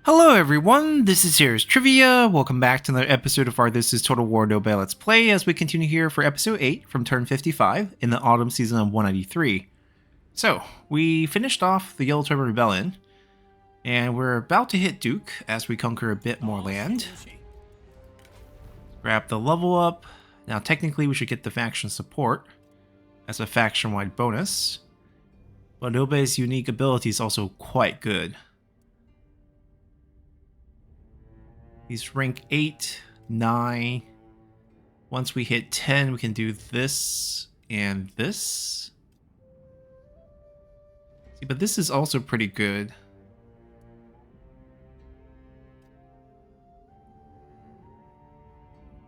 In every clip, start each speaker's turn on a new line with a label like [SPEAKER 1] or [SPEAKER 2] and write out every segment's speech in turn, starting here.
[SPEAKER 1] Hello everyone, this is Here's Trivia. Welcome back to another episode of our This is Total War Liu Bei Let's Play as we continue here for episode 8 from turn 55 in the autumn season of 193. So, we finished off the Yellow Turban Rebellion, and we're about to hit Duke as we conquer a bit more land. Grab the level up. Now technically we should get the faction support as a faction-wide bonus, but Liu Bei's unique ability is also quite good. He's rank 8, 9. Once we hit 10, we can do this and this. See, but this is also pretty good.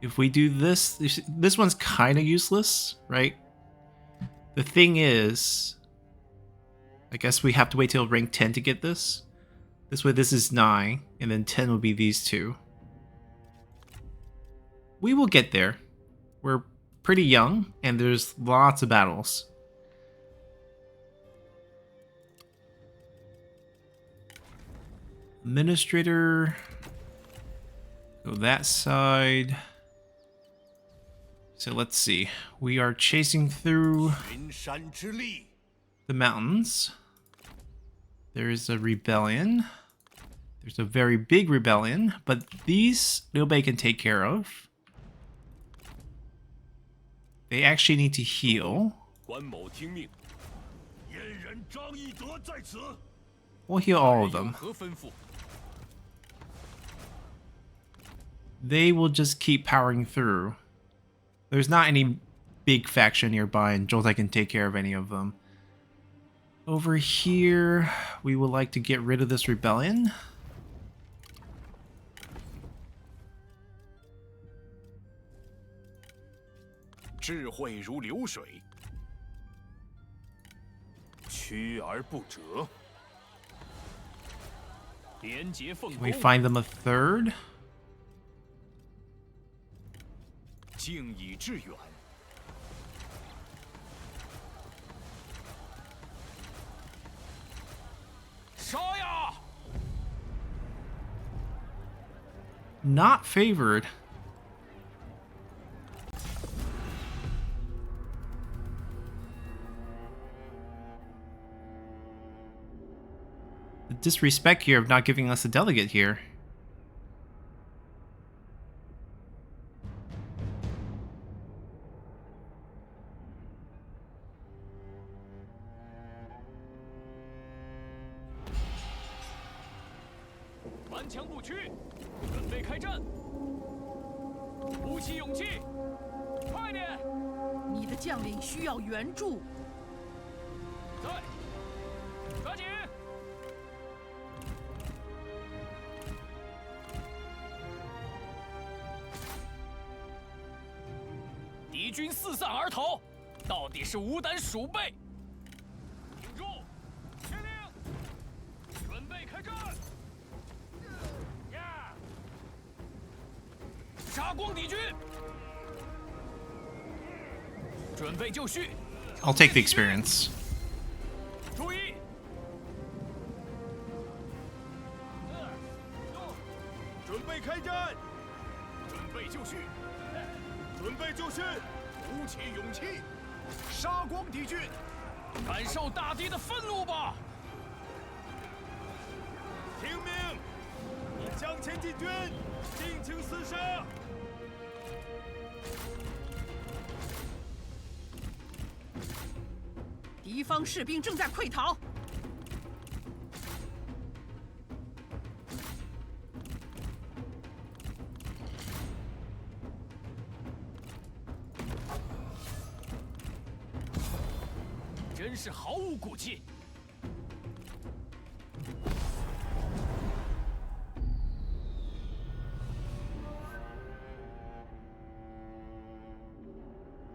[SPEAKER 1] If we do this one's kind of useless, right? The thing is, I guess we have to wait till rank 10 to get this. This way this is 9, and then 10 will be these two. We will get there. We're pretty young, and there's lots of battles. Administrator. Go that side. So let's see. We are chasing through the mountains. There is a rebellion. There's a very big rebellion, but these Liu Bei can take care of. They actually need to heal. We'll heal all of them. They will just keep powering through. There's not any big faction nearby, and Joltai can take care of any of them. Over here, we would like to get rid of this rebellion. Can we find them a third? Not favored. The disrespect here of not giving us a delegate here. I'll take the experience.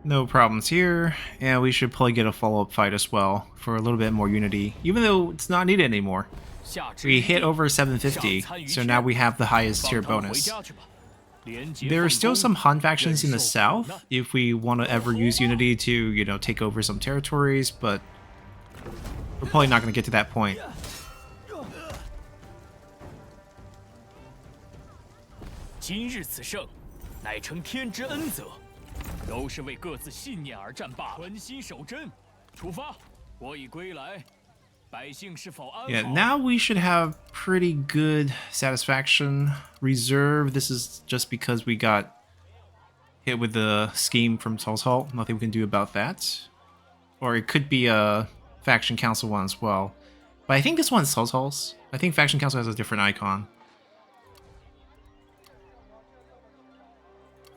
[SPEAKER 1] No problems here, and we should probably get a follow-up fight as well for a little bit more unity, even though it's not needed anymore. We hit over 750, so now we have the highest tier bonus. There are still some Han factions in the south if we want to ever use unity to, you know, take over some territories, but we're probably not going to get to that point.
[SPEAKER 2] 今日此胜，乃承天之恩泽，都是为各自信念而战罢了。专心守贞，出发！我已归来，百姓是否安好？
[SPEAKER 1] Yeah, now we should have pretty good satisfaction. Reserve, this is just because we got hit with the scheme from Total. Nothing we can do about that. Or it could be a Faction Council one as well. But I think this one's Total's. I think Faction Council has a different icon.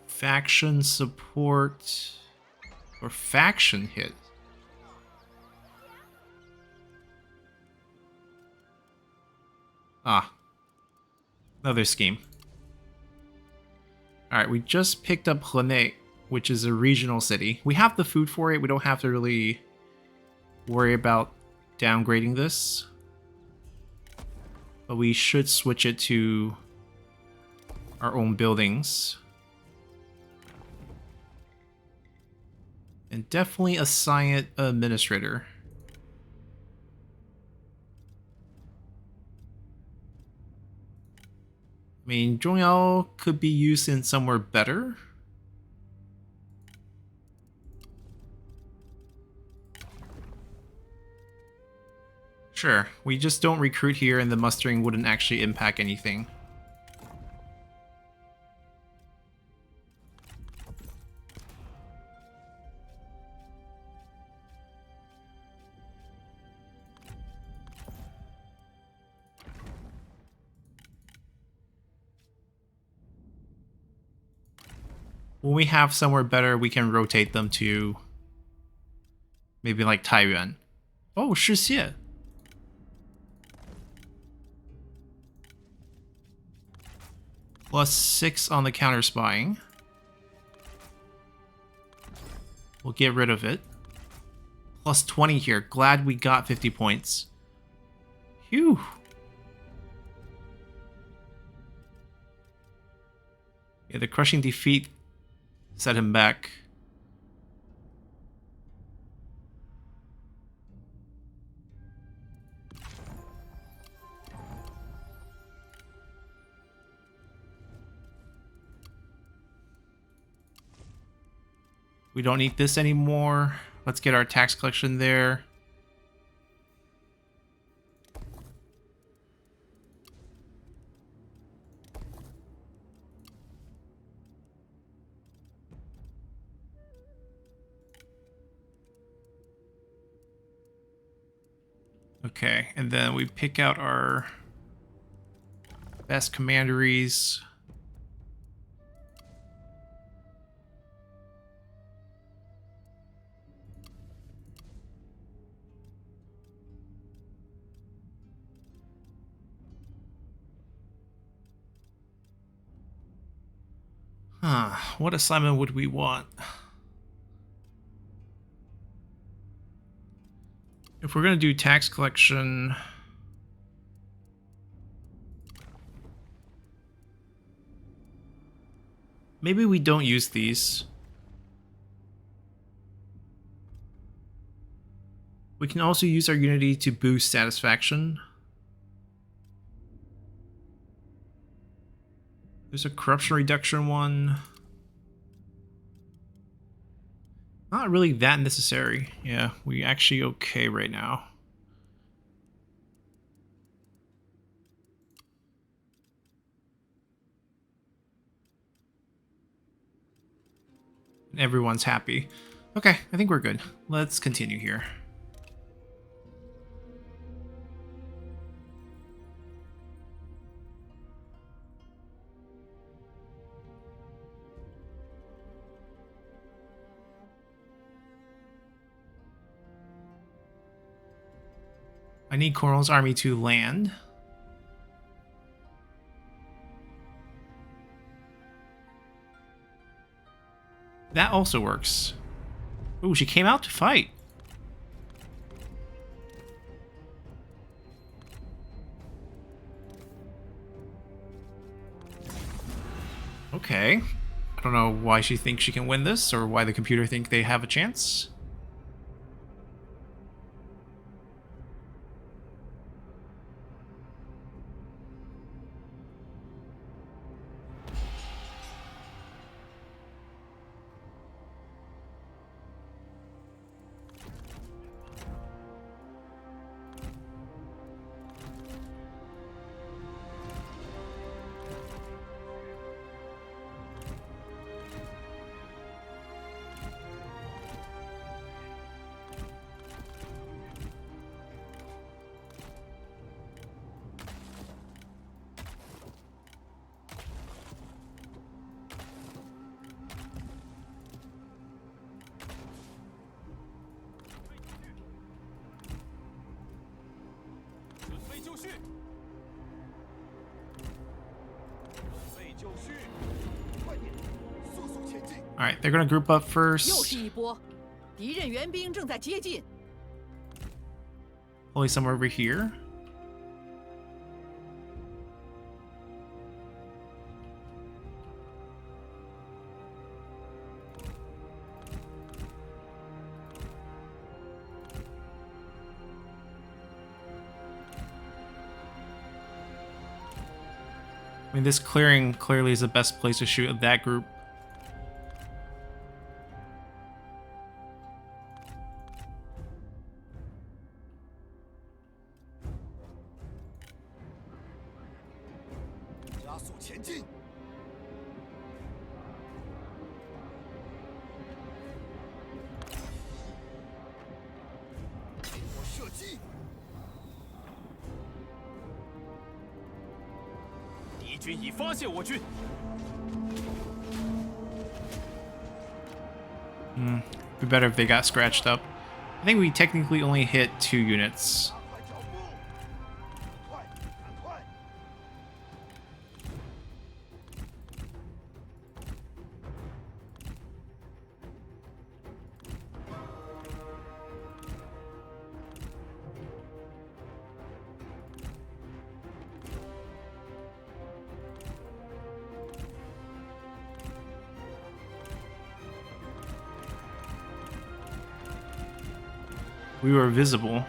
[SPEAKER 1] Faction support or faction hit. Ah, another scheme. Alright, we just picked up Hlenet, which is a regional city. We have the food for it. We don't have to really worry about downgrading this. But we should switch it to our own buildings. And definitely assign it an administrator. I mean, Zhongyao could be used in somewhere better. Sure, we just don't recruit here and the mustering wouldn't actually impact anything. When we have somewhere better, we can rotate them to maybe like Taiyuan. Oh, Shixie. +6 on the counter spying. We'll get rid of it. +20 here. Glad we got 50 points. Phew. Yeah, the crushing defeat set him back. We don't need this anymore. Let's get our tax collection there. Okay, and then we pick out our best commanderies. What assignment would we want? If we're going to do tax collection... maybe we don't use these. We can also use our unity to boost satisfaction. There's a corruption reduction one. Not really that necessary. Yeah, we actually okay right now. Everyone's happy. Okay, I think we're good. Let's continue here. I need Cornwall's army to land. That also works. Ooh, she came out to fight. Okay. I don't know why she thinks she can win this, or why the computer think they have a chance.
[SPEAKER 2] 绪，准备就绪，快点，速速前进。
[SPEAKER 1] All right, they're gonna group up
[SPEAKER 3] 又
[SPEAKER 1] first.
[SPEAKER 3] 是一波，敌人援兵正在接近。
[SPEAKER 1] Only somewhere over here. I mean, this clearing clearly is the best place to shoot at that group. Be better if they got scratched up. I think we technically only hit 2 units. We were visible.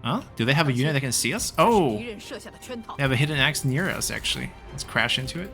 [SPEAKER 1] Huh? Do they have a unit that can see us? Oh!
[SPEAKER 3] 敌人设下的圈套
[SPEAKER 1] They。have a hidden axe near us, actually. Let's crash into it.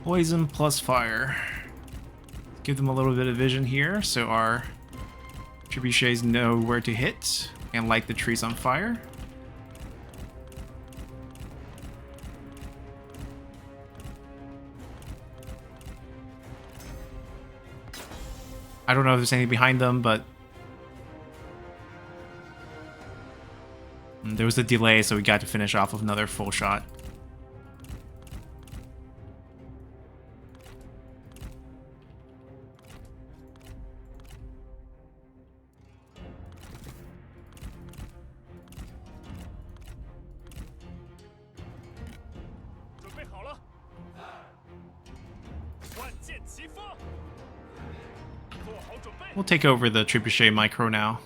[SPEAKER 1] Poison plus fire. Give them a little bit of vision here so our trebuchets know where to hit and light the trees on fire. I don't know if there's anything behind them, but there was a delay, so we got to finish off with another full shot. We'll take over the trebuchet micro now.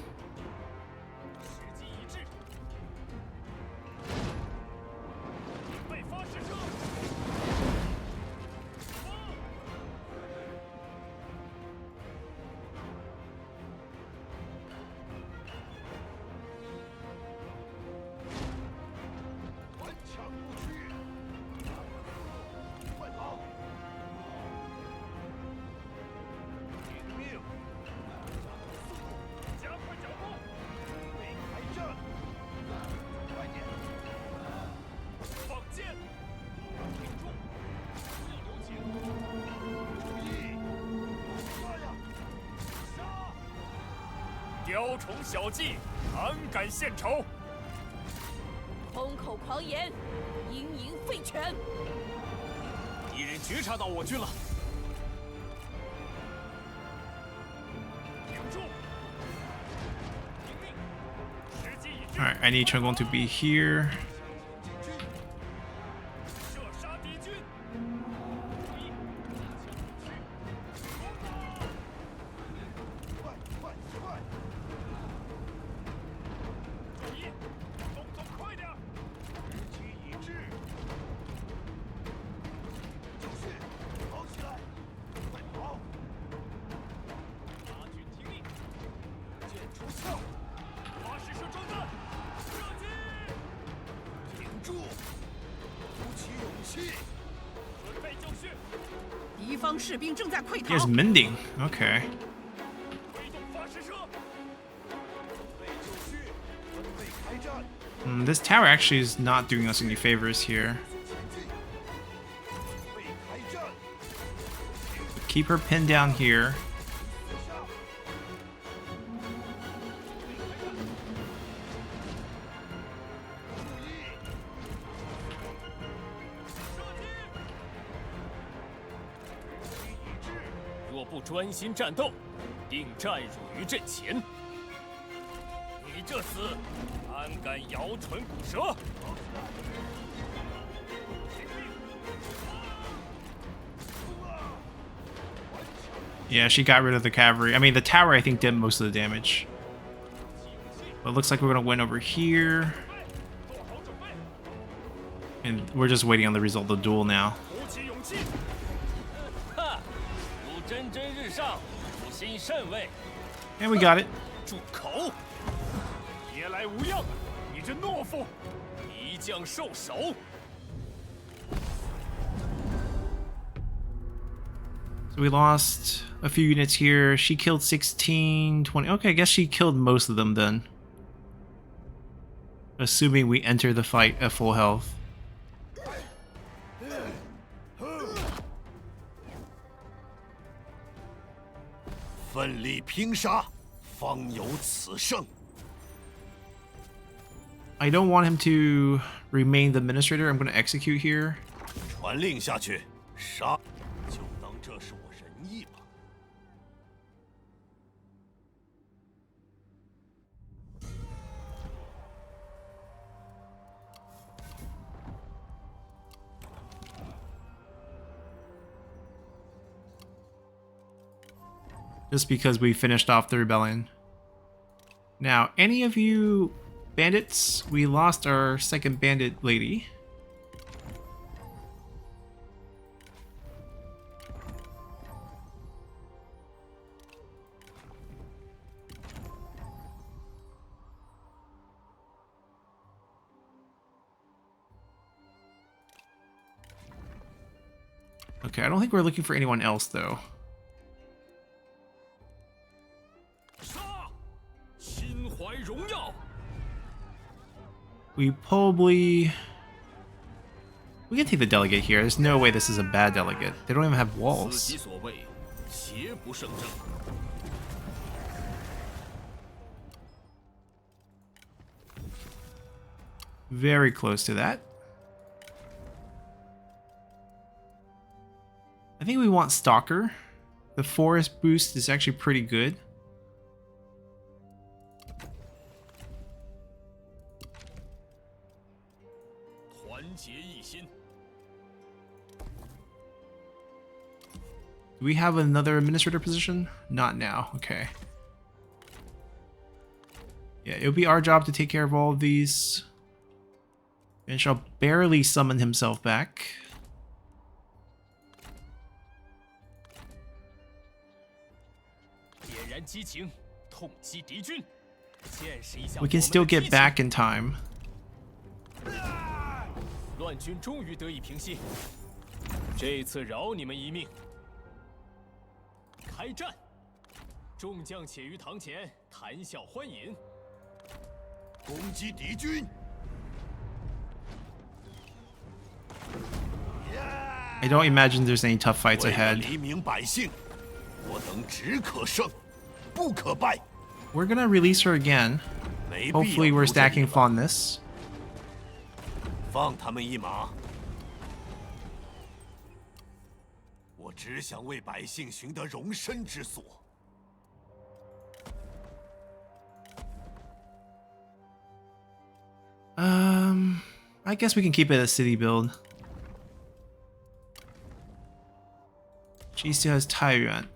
[SPEAKER 1] Alright, I need Chungon to be here.
[SPEAKER 3] 敌方士兵正在溃
[SPEAKER 1] Here's
[SPEAKER 3] 逃。
[SPEAKER 1] mending. Okay. This tower actually is not doing us any favors here. Keep her pinned down here. Yeah, she got rid of the cavalry. I mean, the tower, I think, did most of the damage. But it looks like we're going to win over here. And we're just waiting on the result of the duel now. And we got it. So we lost a few units here. She killed 16, 20. Okay, I guess she killed most of them then. Assuming we enter the fight at full health.
[SPEAKER 4] 奋力拼杀，方有此胜。
[SPEAKER 1] I don't want him to remain the administrator. I'm going to execute here.
[SPEAKER 4] 传令下去，杀！就当这是我仁义吧。
[SPEAKER 1] Just because we finished off the rebellion. Now, any of you bandits? We lost our second bandit lady. Okay, I don't think we're looking for anyone else though. We probably... We can take the delegate here. There's no way this is a bad delegate. They don't even have walls. Very close to that. I think we want Stalker. The forest boost is actually pretty good. Do we have another administrator position? Not now. Okay. Yeah, it would be our job to take care of all of these. And shall barely summon himself back. We can still get back in time.
[SPEAKER 2] 乱军终于得以平息，这次饶你们一命。开战！众将且于堂前谈笑欢饮。
[SPEAKER 4] 攻击敌军！
[SPEAKER 1] I don't imagine there's any tough fights
[SPEAKER 4] 为了
[SPEAKER 1] ahead.
[SPEAKER 4] 黎民百姓，我等只可胜，不可败。
[SPEAKER 1] We're gonna release her again.
[SPEAKER 4] 没必要
[SPEAKER 1] Hopefully we're
[SPEAKER 4] 留着你
[SPEAKER 1] stacking
[SPEAKER 4] 们
[SPEAKER 1] fondness.
[SPEAKER 4] 放他们一马。我只想为百姓寻得容身之所。
[SPEAKER 1] I guess we can keep it a city build. She still has Taiyuan.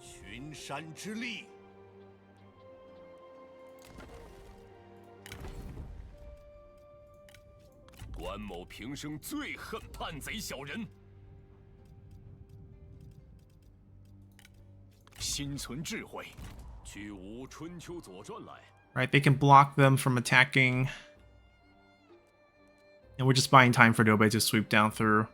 [SPEAKER 4] 群山之力，
[SPEAKER 2] 关某平生最恨叛贼小人，心存智慧，去无《春秋左传》来。
[SPEAKER 1] Right, they can block them from attacking. And we're just buying time for Liu Bei to sweep down through.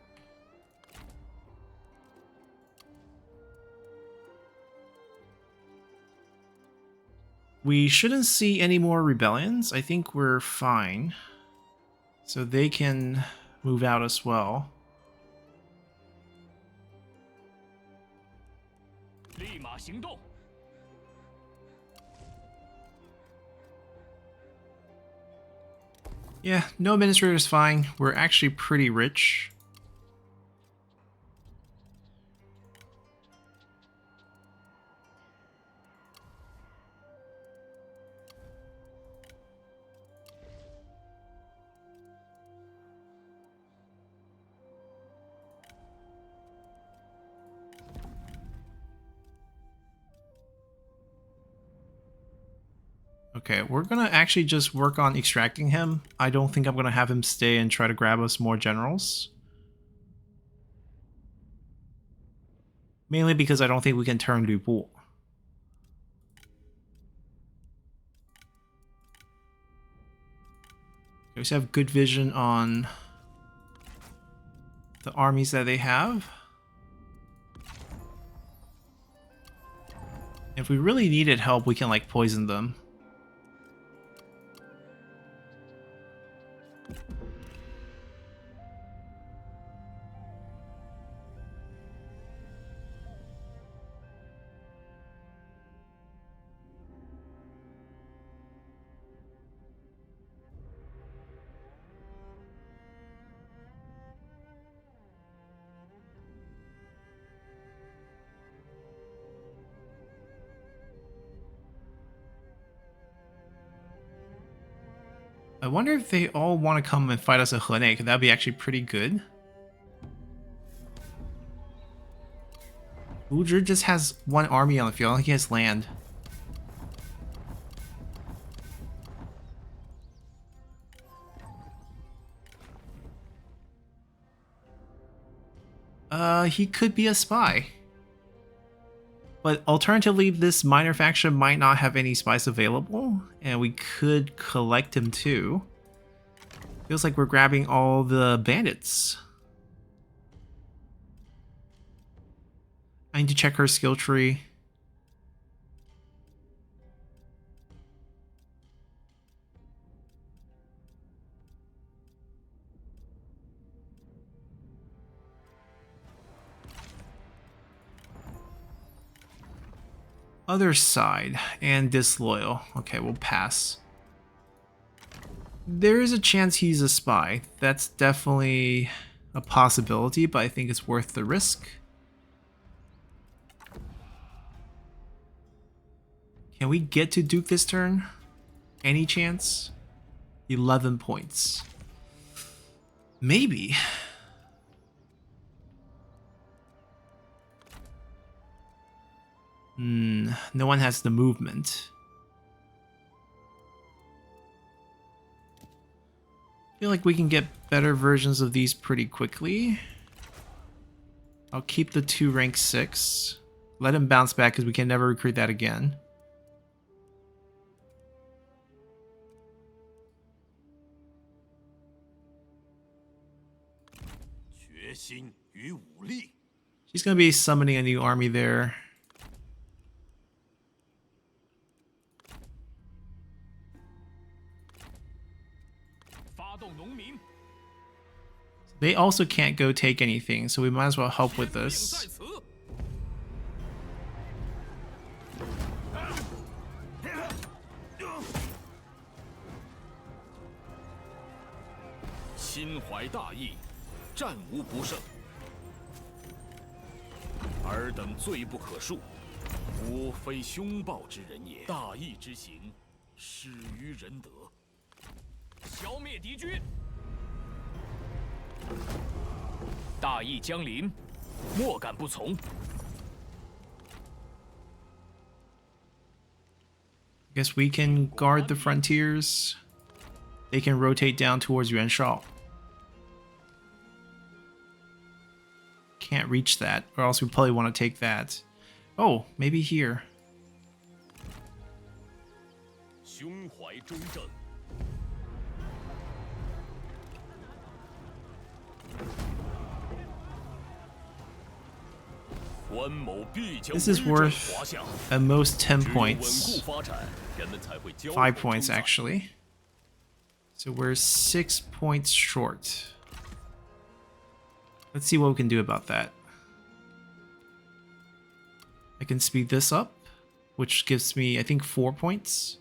[SPEAKER 1] We shouldn't see any more rebellions. I think we're fine. So they can move out as well.
[SPEAKER 2] 立马行动！
[SPEAKER 1] Yeah, no administrator is fine. We're actually pretty rich. Okay, we're gonna actually just work on extracting him. I don't think I'm gonna have him stay and try to grab us more generals. Mainly because I don't think we can turn Liu Bu. We just have good vision on the armies that they have. If we really needed help, we can like poison them. I wonder if they all want to come and fight us at Hene, because that'd be actually pretty good. Wuzhi just has one army on the field, I think he has land. He could be a spy. But alternatively, this minor faction might not have any spies available, and we could collect him too. Feels like we're grabbing all the bandits. I need to check her skill tree. Other side and disloyal. Okay, we'll pass. There is a chance he's a spy. That's definitely a possibility, but I think it's worth the risk. Can we get to Duke this turn? Any chance? 11 points. Maybe. No one has the movement. I feel like we can get better versions of these pretty quickly. I'll keep the 2 rank 6. Let him bounce back because we can never recruit that again. She's going to be summoning a new army there. They also can't go take anything, so we might as well help with this. Guess we can guard the frontiers. They can rotate down towards Yuanshao. Can't reach that, or else we probably want to take that. Oh, maybe here. This is worth at most 10 points. 5 points, actually. So we're 6 points short. Let's see what we can do about that. I can speed this up, which gives me, I think, 4 points.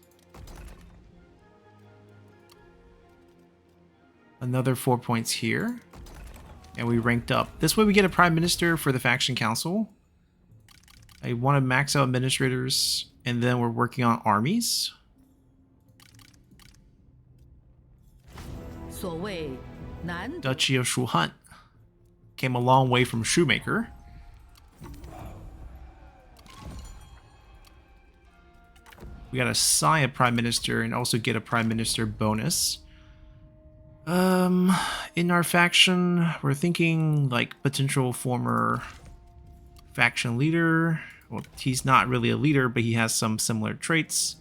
[SPEAKER 1] Another 4 points here. And we ranked up. This way we get a Prime Minister for the Faction Council. I want to max out administrators, and then we're working on armies. Duchy of Shuhan. Came a long way from Shoemaker. We gotta assign a Prime Minister and also get a Prime Minister bonus. In our faction, we're thinking like potential former faction leader. Well, he's not really a leader, but he has some similar traits.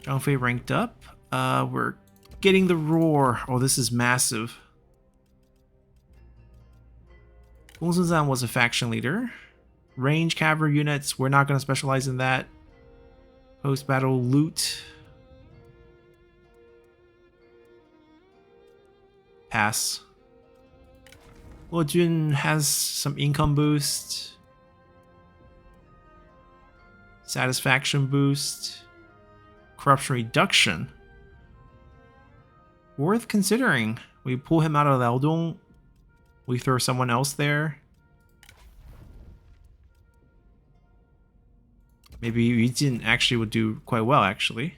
[SPEAKER 1] Zhang Fei ranked up. We're getting the roar. Oh, this is massive. Gong Sun was a faction leader. Range cavalry units, we're not going to specialize in that. Post-battle loot. Pass. Luo Jun has some income boost. Satisfaction boost. Corruption reduction. Worth considering. We pull him out of Liaodong. We throw someone else there. Maybe Yu Jin actually would do quite well, actually.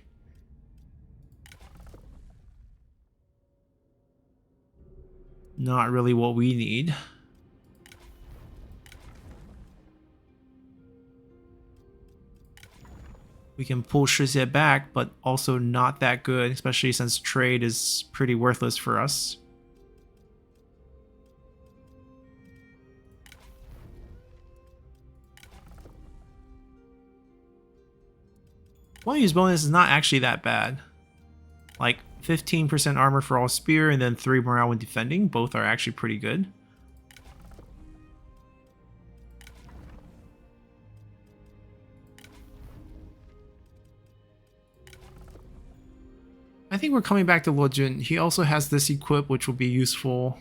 [SPEAKER 1] Not really what we need. We can pull Shizhe back, but also not that good, especially since trade is pretty worthless for us. One use bonus is not actually that bad. Like 15% armor for all spear and then 3 morale when defending. Both are actually pretty good. I think we're coming back to Luo Jun. He also has this equip, which will be useful.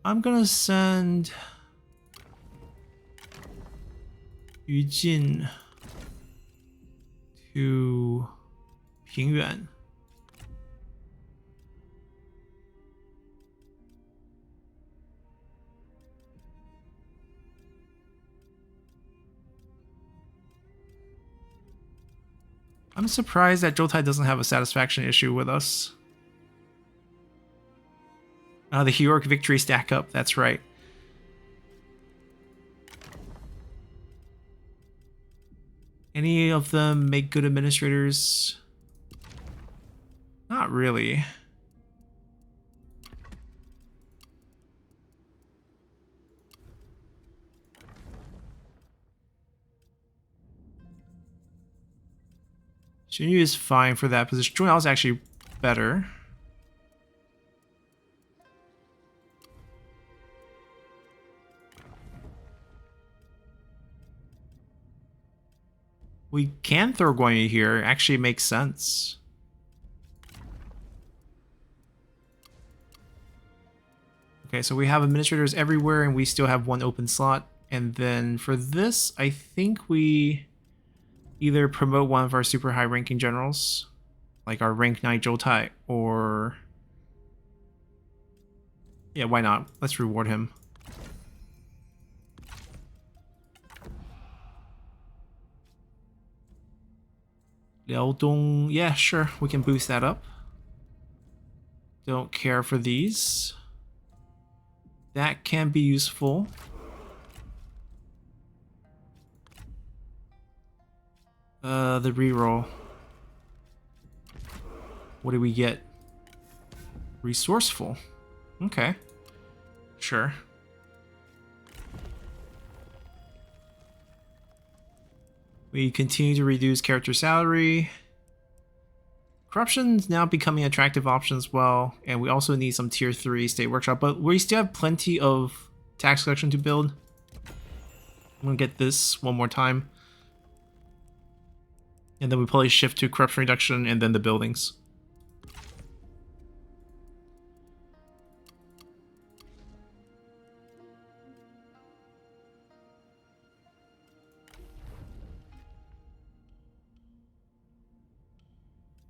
[SPEAKER 1] I'm gonna send Yu Jin to Pingyuan. I'm surprised that Zhoutai doesn't have a satisfaction issue with us. The heroic victory stack up, that's right. Any of them make good administrators? Not really. Xunyu is fine for that position. Zhong Yao is actually better. We can throw Guanyu here. It actually makes sense. Okay, so we have administrators everywhere and we still have 1 open slot. And then for this, I think we either promote one of our super high ranking generals, like our rank 9 Zhoutai, or... yeah, why not? Let's reward him. Liaodong, yeah, sure, we can boost that up. Don't care for these. That can be useful. The reroll. What do we get? Resourceful. Okay. Sure. We continue to reduce character salary. Corruption's now becoming an attractive option as well. And we also need some tier 3 state workshop, but we still have plenty of tax collection to build. I'm gonna get this one more time. And then we probably shift to corruption reduction and then the buildings.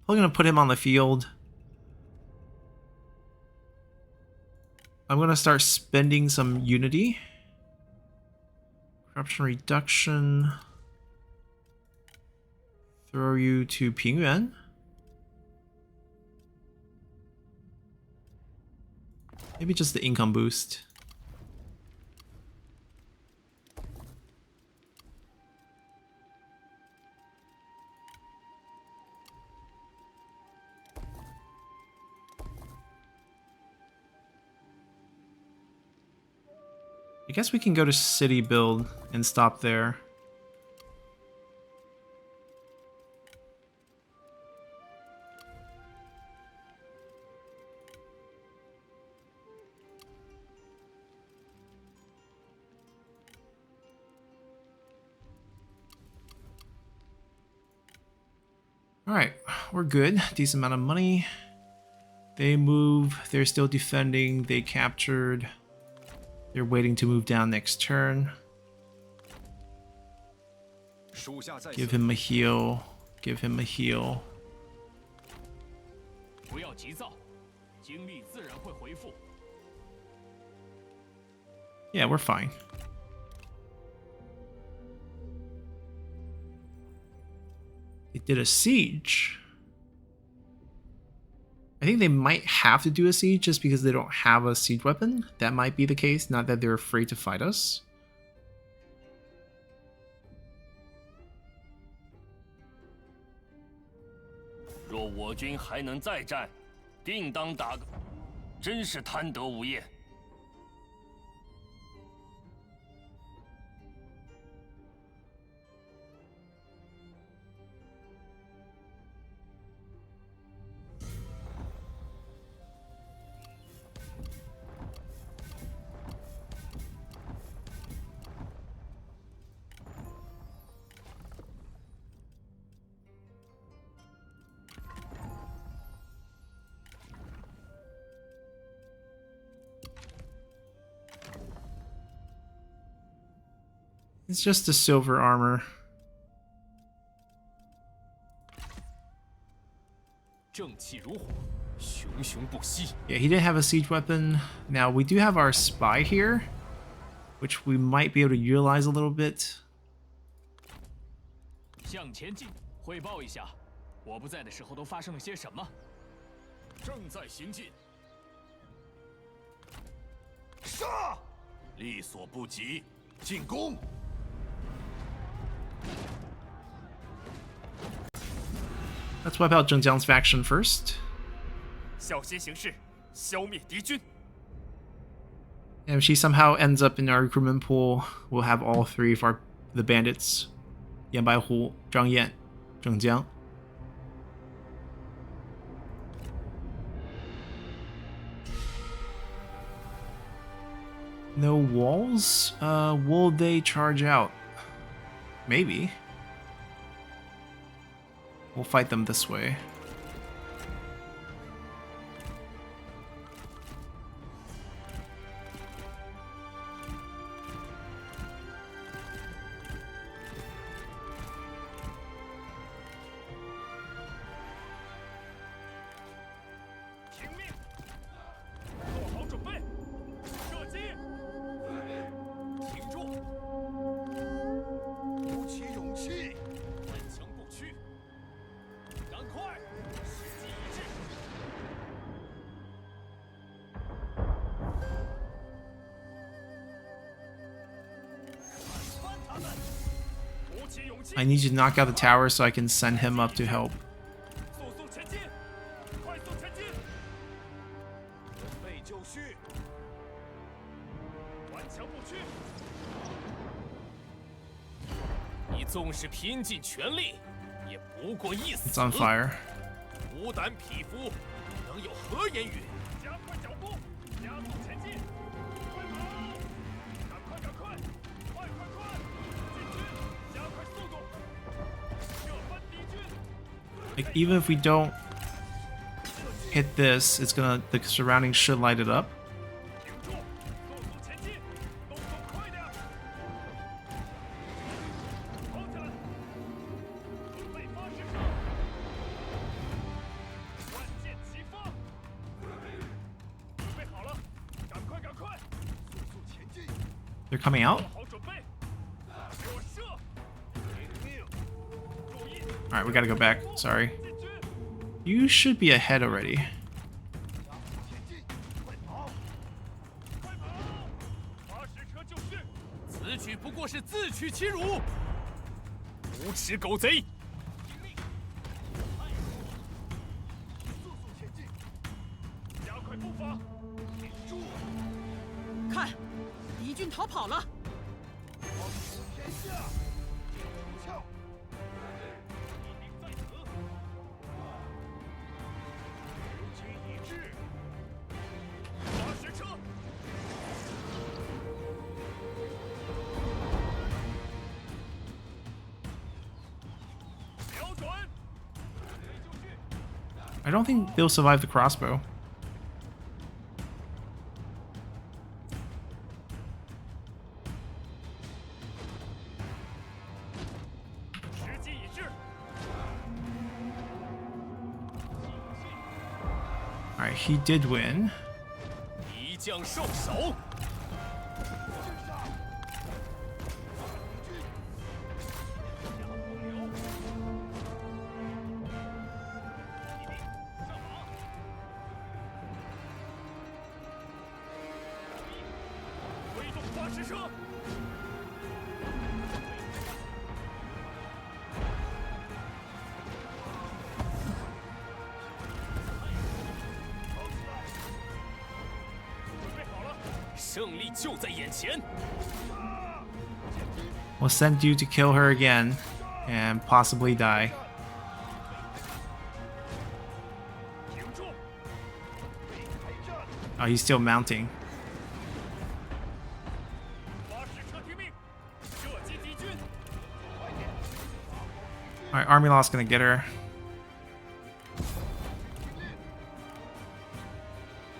[SPEAKER 1] I'm gonna put him on the field. I'm gonna start spending some unity. Corruption reduction. Throw you to Pingyuan. Maybe just the income boost. I guess we can go to city build and stop there. Alright, we're good. Decent amount of money. They move. They're still defending. They captured. They're waiting to move down next turn. Give him a heal. Give him a heal. Yeah, we're fine. They did a siege. I think they might have to do a siege just because they don't have a siege weapon. That might be the case, not that they're afraid to fight us. It's just the silver armor. Yeah, he didn't have a siege weapon. Now, we do have our spy here, which we might be able to utilize a little bit. Let's wipe out Zhengjiang's faction first. And if she somehow ends up in our recruitment pool, we'll have all three of the bandits. Yan Baihu, Zhang Yan, Zhengjiang. No walls? Will they charge out? Maybe. We'll fight them this way. I need you to knock out the tower so I can send him up to help.
[SPEAKER 2] 速速前进，快速前进，
[SPEAKER 4] 人备就绪，
[SPEAKER 2] 顽强不屈。你纵使拼尽全力，也不过一
[SPEAKER 1] It's
[SPEAKER 2] 死。
[SPEAKER 1] on fire.
[SPEAKER 4] 无胆匹夫，能有何言语？
[SPEAKER 2] 加快脚步，加速前进，快跑！赶快，赶快，快快快！进军，加快速度，射翻敌军！
[SPEAKER 1] Like, even if we don't hit this, it's gonna, the surroundings should light it up.
[SPEAKER 2] 停住，速速前进，动作快点！跑起来！准备发射车！万箭齐发！准备好了，赶快，赶快！
[SPEAKER 4] 速速前进，
[SPEAKER 1] They're coming out?
[SPEAKER 2] 做好准备，给我射！
[SPEAKER 4] 听命！
[SPEAKER 2] 注意，
[SPEAKER 1] Alright, we gotta go back. Sorry.
[SPEAKER 2] 进军！
[SPEAKER 1] You should be ahead already.
[SPEAKER 4] 前进，快跑！
[SPEAKER 2] 快跑！发射车就绪！此举不过是自取其辱！无耻狗贼！听令！
[SPEAKER 4] 速速前进，
[SPEAKER 2] 加快步伐！
[SPEAKER 4] 顶住！
[SPEAKER 3] 看，敌军逃跑了。
[SPEAKER 4] 望楚天下，出鞘！
[SPEAKER 2] 一定在此！
[SPEAKER 4] 时机已至，
[SPEAKER 2] 发射车！瞄准！准备就绪！
[SPEAKER 1] I don't think they'll survive the crossbow.
[SPEAKER 2] 时机已至！
[SPEAKER 1] Alright, he did win.
[SPEAKER 2] 一将受首！
[SPEAKER 4] 进上！
[SPEAKER 2] 下风流！一定上马！推动发射车！ 准备好了，胜利就在眼前！
[SPEAKER 1] We'll send you to kill her again and possibly die.
[SPEAKER 2] 挺住！
[SPEAKER 1] Oh, he's still mounting.
[SPEAKER 2] 发射车听命，射击敌军！
[SPEAKER 1] Alright, army loss gonna get her.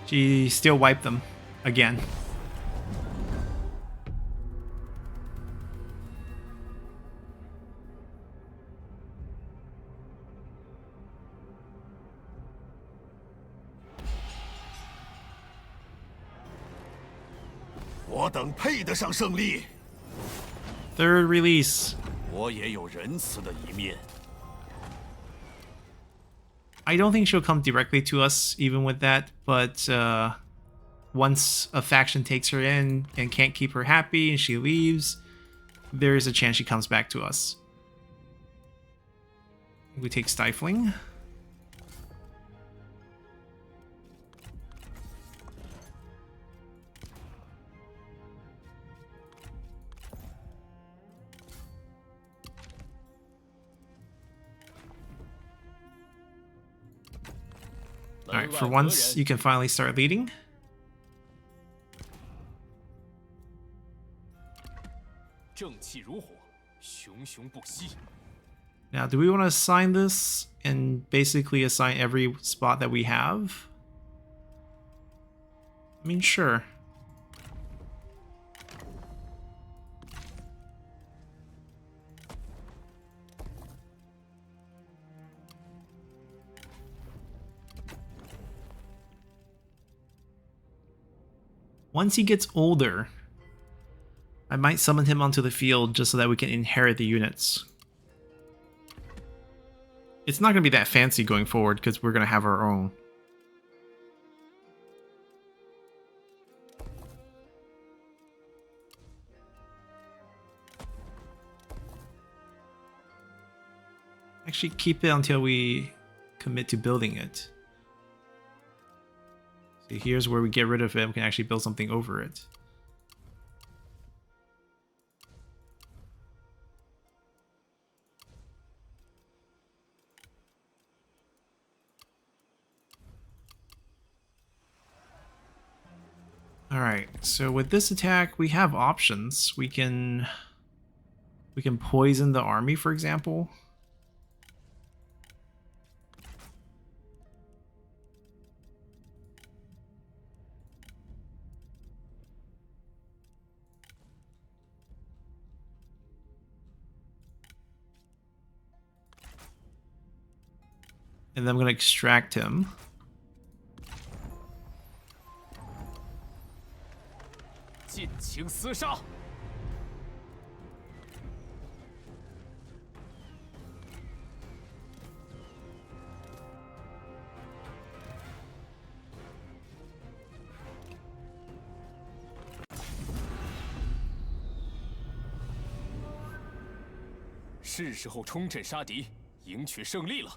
[SPEAKER 1] She still wiped them again.
[SPEAKER 4] “我等配得上胜利，
[SPEAKER 1] Third release.
[SPEAKER 4] 我也有仁慈的一面。
[SPEAKER 1] I don't think she'll come directly to us even with that, but once a faction takes her in and can't keep her happy and she leaves, there is a chance she comes back to us. We take Stifling. Alright, for once, you can finally start leading.
[SPEAKER 2] 正气如火，熊熊不息。
[SPEAKER 1] Now, do we want to assign this and basically assign every spot that we have? I mean, sure. Once he gets older, I might summon him onto the field just so that we can inherit the units. It's not going to be that fancy going forward because we're going to have our own. Actually, keep it until we commit to building it. See, here's where we get rid of it. We can actually build something over it. Alright, so with this attack, we have options. We can poison the army, for example. And then I'm going to extract him.
[SPEAKER 2] 是时候冲阵杀敌，赢取胜利了。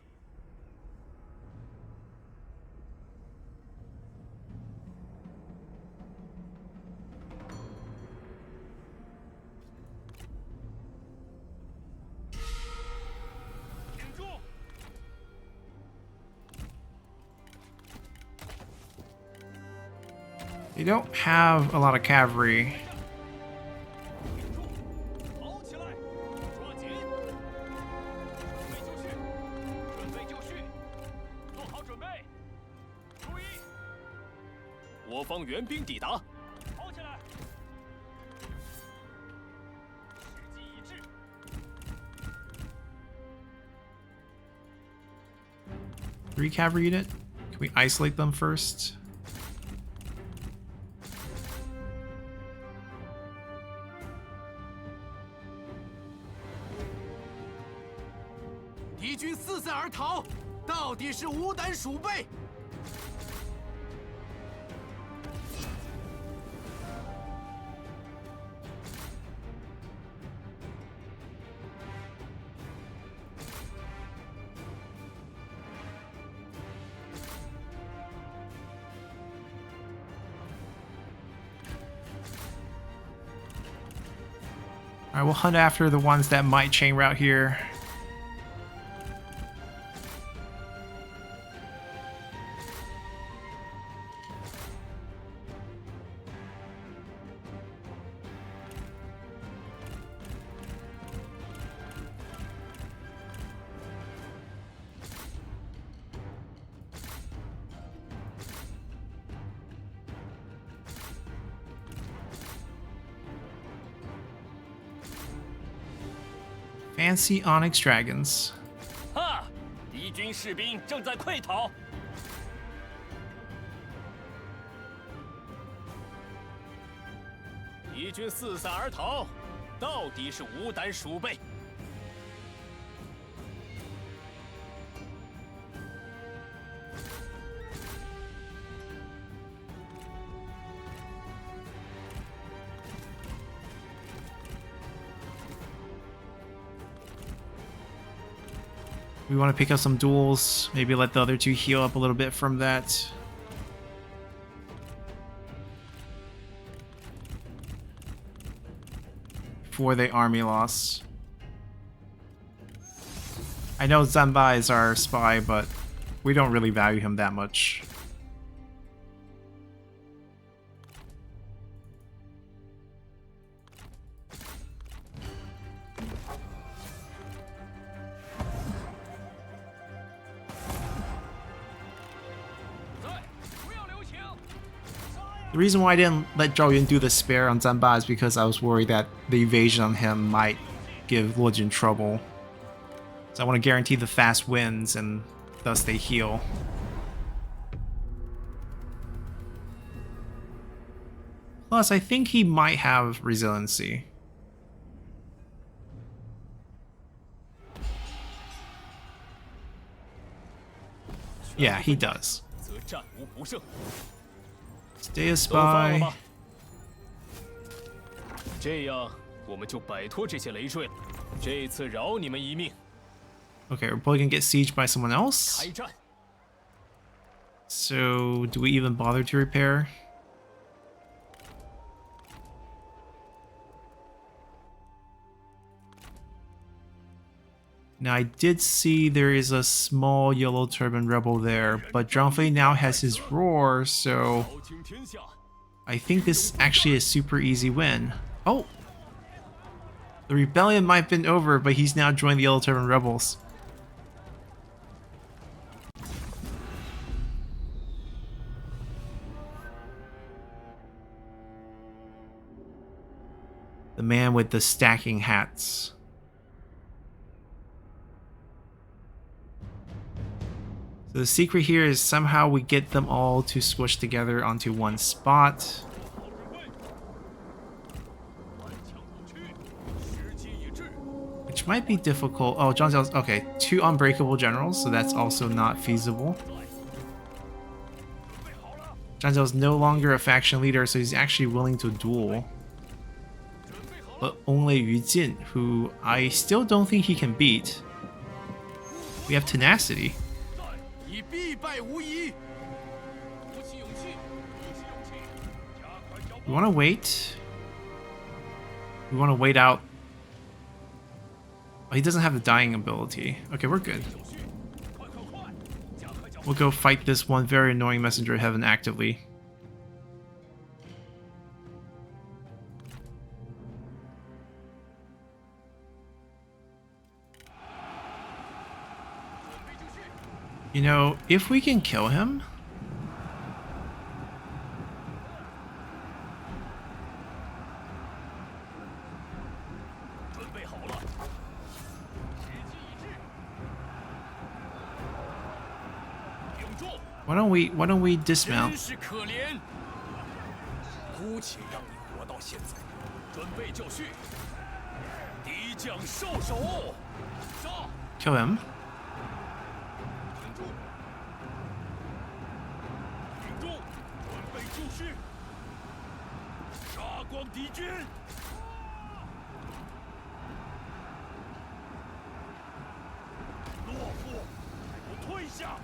[SPEAKER 2] 挺住！
[SPEAKER 1] You don't have a lot of cavalry.
[SPEAKER 2] 跑起来，抓紧！准备就绪，准备就绪，做好准备。注意，我方援兵抵达，跑起来！时机已至。
[SPEAKER 1] 3 cavalry unit? Can we isolate them first?
[SPEAKER 3] 敌军四散而逃，到底是无胆鼠辈！Alright,
[SPEAKER 1] we'll hunt after the ones that might chain route here. Fancy Onyx Dragons.
[SPEAKER 2] 哈！敌军士兵正在溃逃。敌军四散而逃，到底是无胆鼠辈。
[SPEAKER 1] We want to pick up some duels, maybe let the other two heal up a little bit from that. For the army loss. I know Zanbai is our spy, but we don't really value him that much. The reason why I didn't let Zhao Yun do the spare on Zanba is because I was worried that the evasion on him might give Luo Jin trouble. So I want to guarantee the fast wins and thus they heal. Plus, I think he might have resiliency. Yeah, he does. Stay a spy.
[SPEAKER 2] 这样我们就摆脱这些累赘了。这次饶你们一命。
[SPEAKER 1] Okay, we're probably gonna get sieged by someone else.
[SPEAKER 2] 开战！
[SPEAKER 1] So, do we even bother to repair? Now, I did see there is a small yellow turban rebel there, but Zhang Fei now has his roar, so
[SPEAKER 2] 朝廷天下，
[SPEAKER 1] I think this is actually a super easy win. Oh! The rebellion might have been over, but he's now joined the yellow turban rebels. The man with the stacking hats. So the secret here is somehow we get them all to squish together onto one spot.
[SPEAKER 2] 顽强不屈，时机已至。
[SPEAKER 1] Which might be difficult. Oh, Zhang Jiao's okay. 2 unbreakable generals, so that's also not feasible. Zhang Jiao's no longer a faction leader, so he's actually willing to duel. But only Yu Jin, who I still don't think he can beat. We have tenacity.
[SPEAKER 2] 以必败无疑。鼓起勇气，鼓起勇气，加快脚步。
[SPEAKER 1] We want to wait. We want to wait out. Oh, he doesn't have the dying ability. Okay, we're good.
[SPEAKER 2] 手续，快快快，加快脚步。
[SPEAKER 1] We'll go fight this one very annoying messenger of heaven actively. You know, if we can kill him...
[SPEAKER 2] 准备好了，时机已至。挺住，
[SPEAKER 1] Why don't we dismount?
[SPEAKER 2] 真是可怜。姑且让你活到现在，准备就绪。敌将受首，杀！
[SPEAKER 1] Kill him.
[SPEAKER 2] 挺住，挺住，准备就绪。杀光敌军！懦夫，不退下！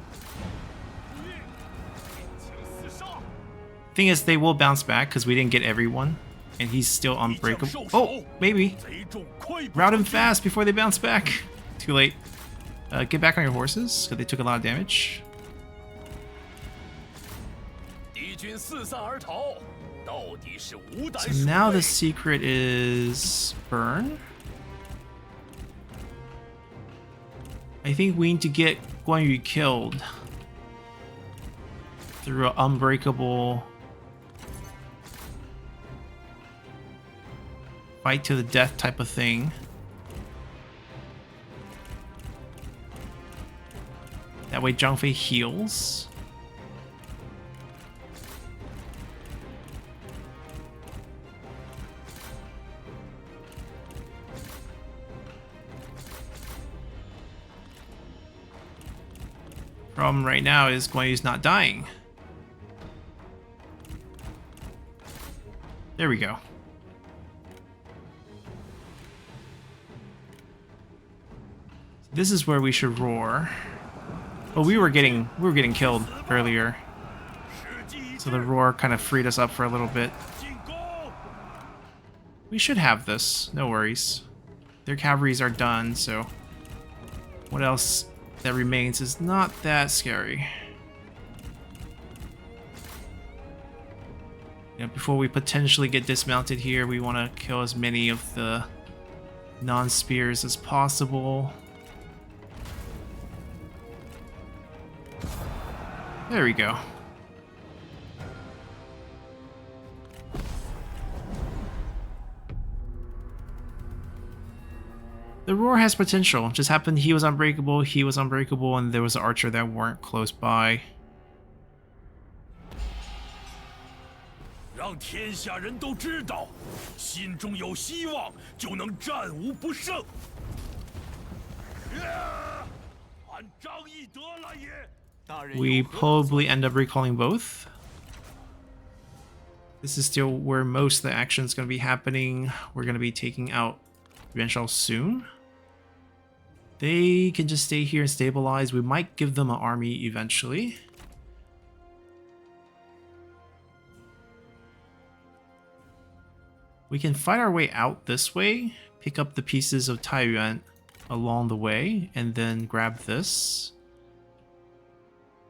[SPEAKER 2] 你，尽情厮杀！
[SPEAKER 1] Thing is, they will bounce back because we didn't get everyone. And he's still unbreakable. Oh, maybe.
[SPEAKER 2] 贼众溃不
[SPEAKER 1] Rout him
[SPEAKER 2] 成军
[SPEAKER 1] fast before they bounce back. Too late. Get back on your horses, because they took a lot of damage.
[SPEAKER 2] 敌军四散而逃，到底是无胆
[SPEAKER 1] So
[SPEAKER 2] 鼠
[SPEAKER 1] now the
[SPEAKER 2] 辈。
[SPEAKER 1] secret is burn. I think we need to get Guan Yu killed through an unbreakable fight to the death type of thing. That way Zhang Fei heals. Problem right now is Guan Yu's not dying. There we go. This is where we should roar. But we were getting killed earlier.
[SPEAKER 2] 时机已
[SPEAKER 1] So
[SPEAKER 2] 至
[SPEAKER 1] the roar kind of freed us up for a little bit.
[SPEAKER 2] 进攻！
[SPEAKER 1] We should have this, no worries. Their cavalries are done, so what else that remains is not that scary. You know, before we potentially get dismounted here, we want to kill as many of the non-spears as possible. There we go. The roar has potential. Just happened he was unbreakable, and there was an archer that weren't close by.
[SPEAKER 2] 让天下人都知道，心中有希望，就能战无不胜。俺张翼德来也！大人
[SPEAKER 1] We
[SPEAKER 2] 有何
[SPEAKER 1] probably end up recalling both. This is still where most of the action is going to be happening. We're going to be taking out Yuan Shao soon. They can just stay here and stabilize. We might give them an army eventually. We can fight our way out this way, pick up the pieces of Taiyuan along the way, and then grab this.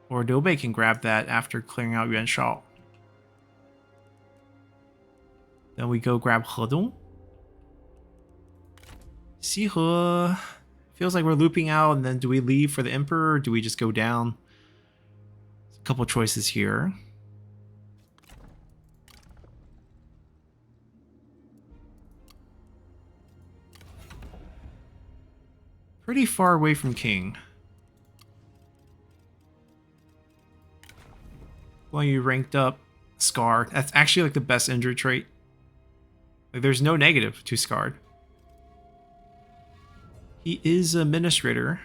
[SPEAKER 1] Or Liu Bei can grab that after clearing out Yuanshao. Then we go grab Hedong. Sihe. Feels like we're looping out, and then do we leave for the Emperor, or do we just go down? There's a couple choices here. Pretty far away from King. Well, you ranked up Scar. That's actually like the best injury trait. Like, there's no negative to Scarred. He is Administrator,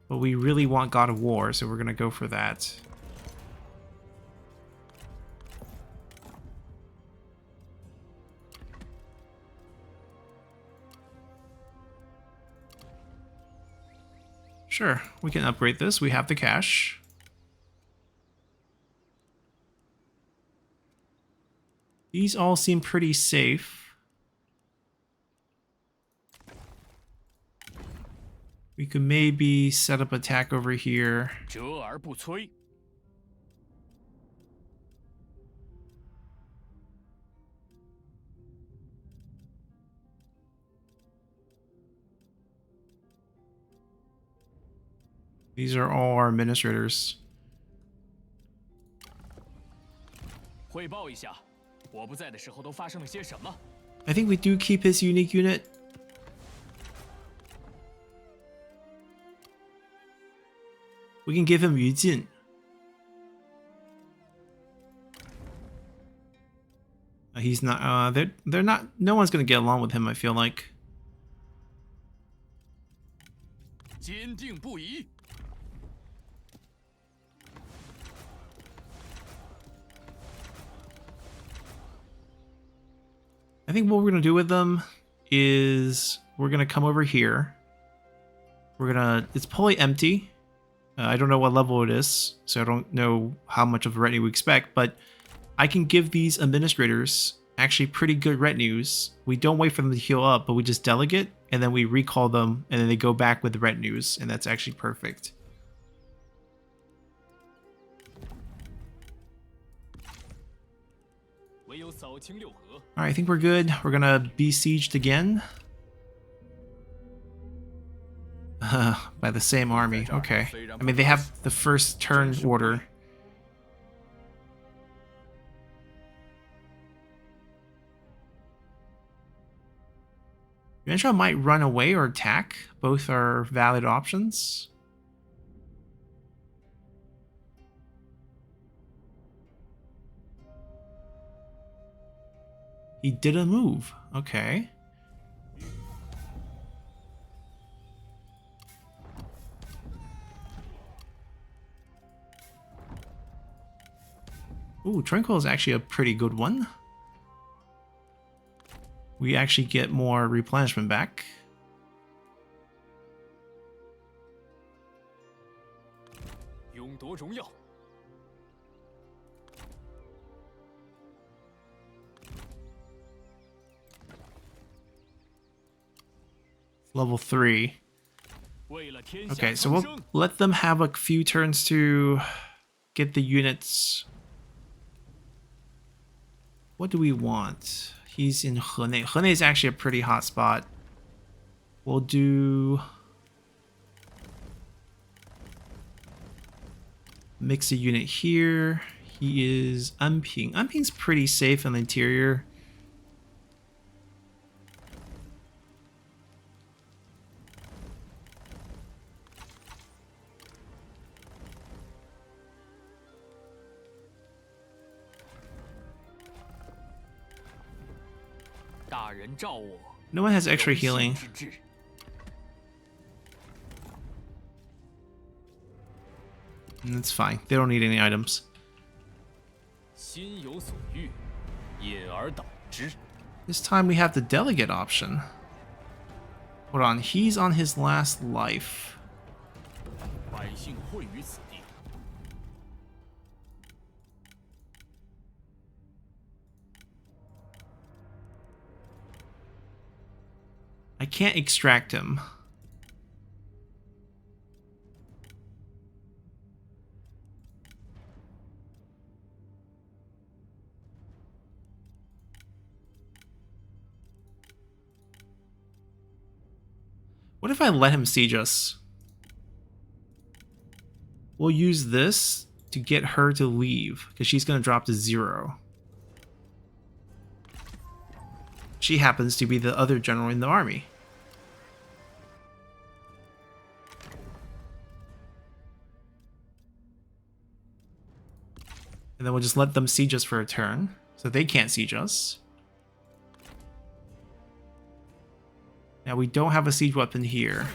[SPEAKER 1] but we really want God of War, so we're gonna go for that. Sure, we can upgrade this. We have the cash. These all seem pretty safe. We could maybe set up attack over here.
[SPEAKER 2] 折而不摧。
[SPEAKER 1] These are all our administrators.
[SPEAKER 2] 汇报一下，我不在的时候都发生了些什么？
[SPEAKER 1] I think we do keep his unique unit. We can give him Yu Jin. He's not. They're not. No one's gonna get along with him. I feel like.
[SPEAKER 2] 坚定不移。
[SPEAKER 1] I think what we're gonna do with them is we're gonna come over here. It's probably empty. I don't know what level it is, so I don't know how much of a retinue we expect, but I can give these administrators actually pretty good retinues. We don't wait for them to heal up, but we just delegate, and then we recall them, and then they go back with the retinues, and that's actually perfect. Alright, I think we're good. We're gonna besieged again. By the same army. Okay. I mean, they have the first turn order. Yuanshao might run away or attack. Both are valid options. He didn't move. Okay. Ooh, Tranquil is actually a pretty good one. We actually get more replenishment back. Level 3. Okay, so we'll let them have a few turns to get the units. What do we want? He's in Hene. Hene is actually a pretty hot spot. We'll do... mix a unit here. He is Anping. Anping's pretty safe in the interior. No one has extra healing. And that's fine. They don't need any items. This time we have the delegate option. Hold on, he's on his last life.
[SPEAKER 2] 百姓会于此地。
[SPEAKER 1] I can't extract him. What if I let him siege us? We'll use this to get her to leave, because she's going to drop to 0. She happens to be the other general in the army. And then we'll just let them siege us for a turn, so they can't siege us. Now we don't have a siege weapon here,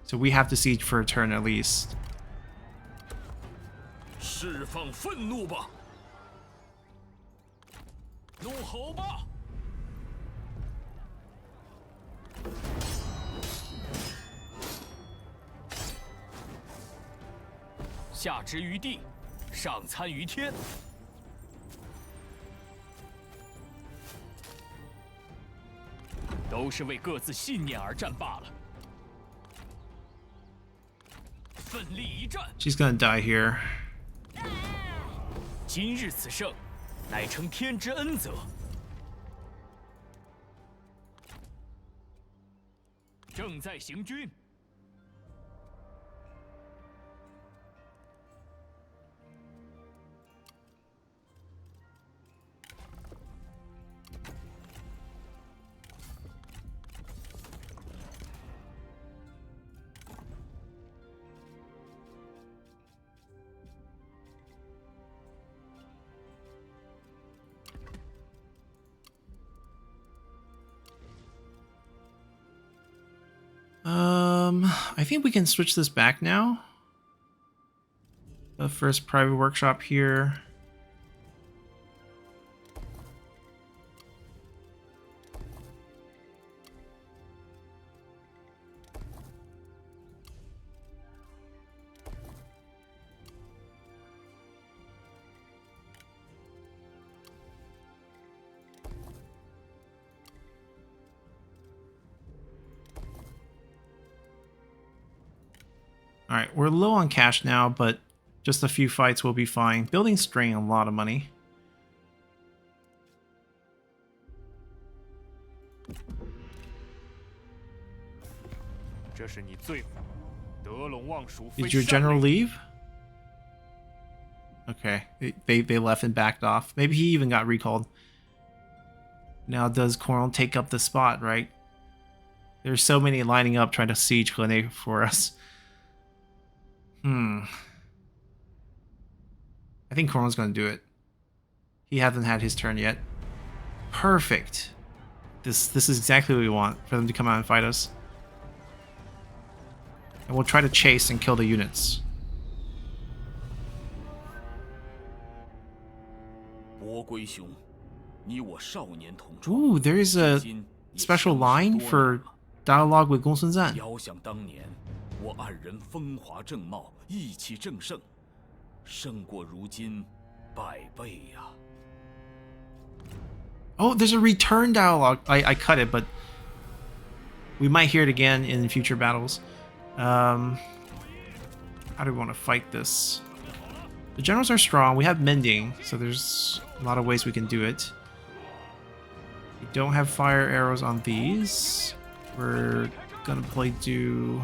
[SPEAKER 1] so we have to siege for a turn at least.
[SPEAKER 2] 释放愤怒吧！怒吼吧！下之于地，上参于天。都是为各自信念而战罢了。奋力一战。
[SPEAKER 1] She's gonna die here.
[SPEAKER 2] 今日此胜，乃承天之恩泽。正在行军。
[SPEAKER 1] I think we can switch this back now. The first private workshop here. Alright, we're low on cash now, but just a few fights will be fine. Building's draining a lot of money. Did your general leave? Okay, they left and backed off. Maybe he even got recalled. Now does Cornwall take up the spot, right? There's so many lining up trying to siege René for us. I think Cornwall's gonna do it. He hasn't had his turn yet. Perfect. This is exactly what we want, for them to come out and fight us. And we'll try to chase and kill the units. Ooh, there is a special line for dialogue with Gongsun Zan.
[SPEAKER 2] 我二人风华正茂，意气正盛，胜过如今100倍呀！
[SPEAKER 1] Oh, there's a return dialogue. I cut it, but we might hear it again in future battles. How do we want to fight this? The generals are strong. We have mending, so there's a lot of ways we can do it. We don't have fire arrows on these. We're gonna play do...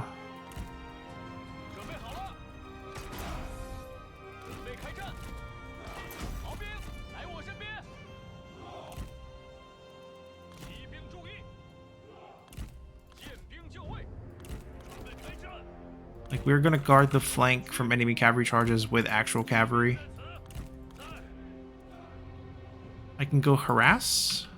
[SPEAKER 1] Like, we're gonna guard the flank from enemy cavalry charges with actual cavalry. I can go harass.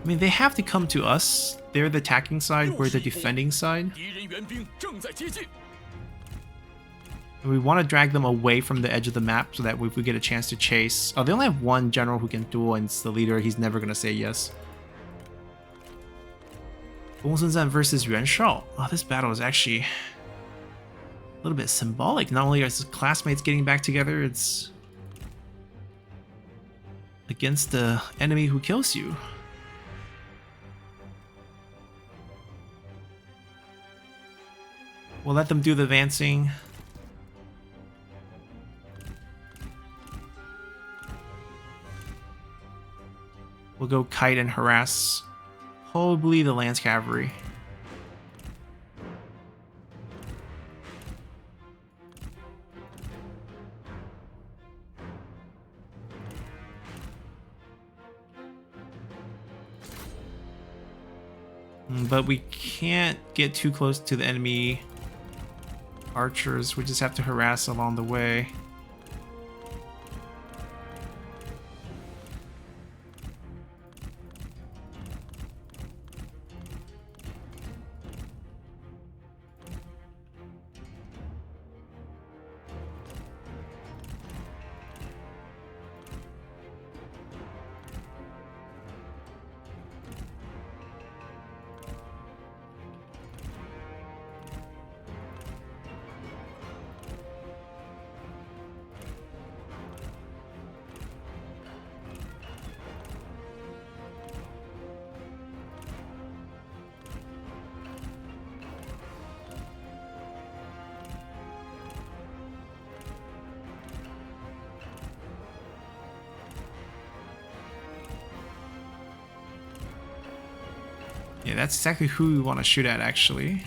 [SPEAKER 1] I mean, they have to come to us. They're the attacking side, we're the defending side. We want to drag them away from the edge of the map so that if we get a chance to chase... Oh, they only have one general who can duel, and it's the leader. He's never going to say yes. 公孙瓒 versus Yuan Shao. Oh, this battle is actually a little bit symbolic. Not only are his classmates getting back together, it's against the enemy who kills you. We'll let them do the advancing. We'll go kite and harass probably the Lance Cavalry. But we can't get too close to the enemy archers. We just have to harass along the way. Yeah, that's exactly who we want to shoot at, actually.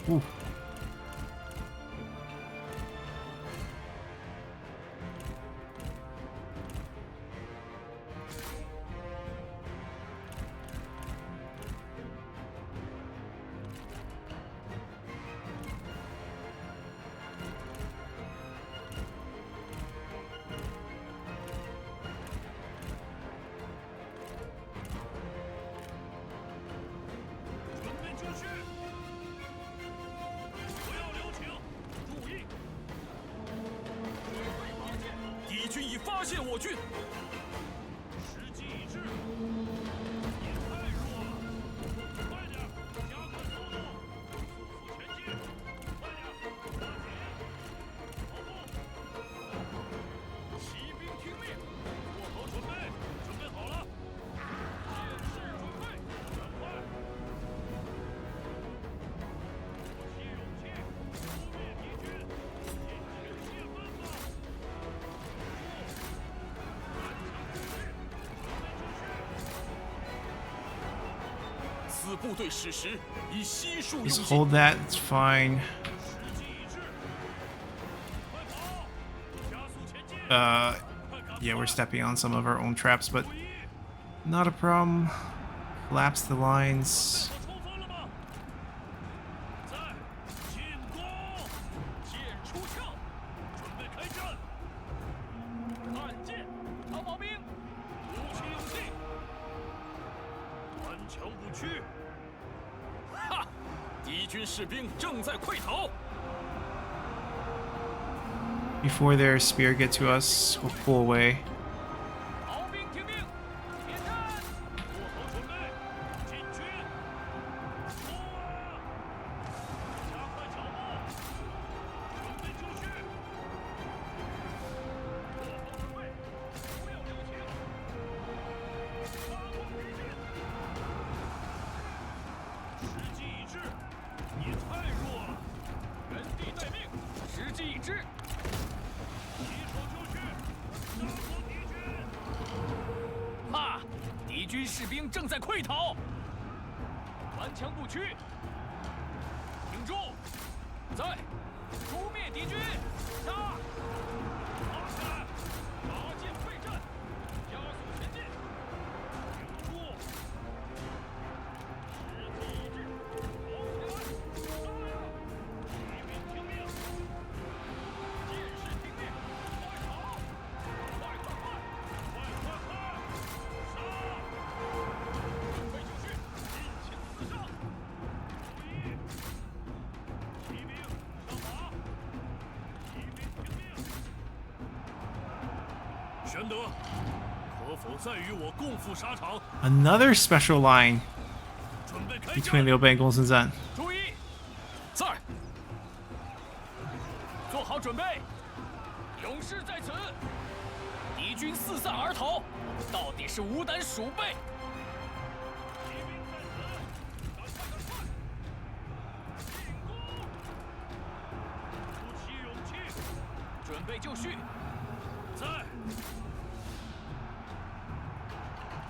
[SPEAKER 1] Ooh. Just hold that, it's fine. Yeah, we're stepping on some of our own traps, but not a problem. Collapse the lines. Before their spear get to us, we'll pull away.
[SPEAKER 4] 玄德，可否再与我共赴沙场？
[SPEAKER 1] Another special line
[SPEAKER 4] 准备开
[SPEAKER 1] between
[SPEAKER 4] 战！
[SPEAKER 1] Liu Bei and 公孙瓒.
[SPEAKER 2] 注意，在，做好准备，勇士在此。敌军四散而逃，到底是无胆鼠辈。
[SPEAKER 4] 骑兵在此，赶快赶快！进攻！鼓起勇气，
[SPEAKER 2] 准备就绪，
[SPEAKER 4] 在。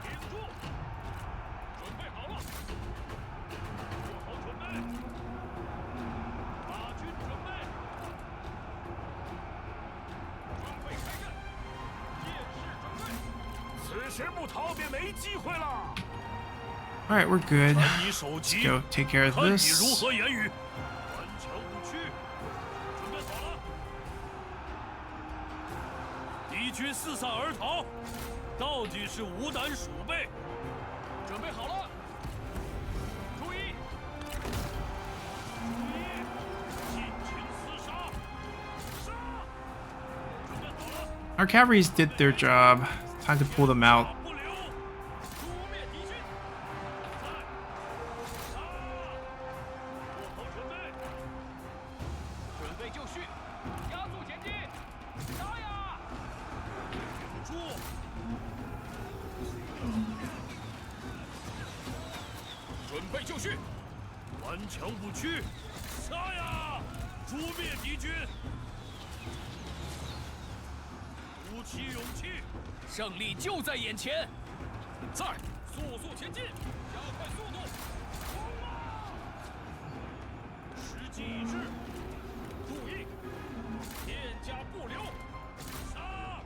[SPEAKER 4] 挺住！准备好了，做好准备。大军准备，准备开战。剑士准备，此时不逃便没机会了。
[SPEAKER 1] Alright, we're good.
[SPEAKER 4] 看你手
[SPEAKER 1] Let's
[SPEAKER 4] 急，
[SPEAKER 1] go take care of
[SPEAKER 4] 看你如
[SPEAKER 1] this.
[SPEAKER 4] 何言语。顽强不屈，准备好了。敌军四散而逃，到底是无胆鼠辈。
[SPEAKER 2] 准备好了，注意，
[SPEAKER 4] 注意，尽情厮杀，杀！准备好了，
[SPEAKER 1] Our cavalries did their job. Time to pull them out.
[SPEAKER 4] 打不留，诛灭敌军。在，杀！做好准备，
[SPEAKER 2] 准备就绪，加速前进，杀呀！
[SPEAKER 4] 挺住！
[SPEAKER 2] 准备就绪，
[SPEAKER 4] 顽强不屈，杀呀！诛灭敌军，鼓起勇气，
[SPEAKER 2] 胜利就在眼前。在，
[SPEAKER 4] 速速前进，加快速度，冲啊！时机已至，注意，片甲不留，杀！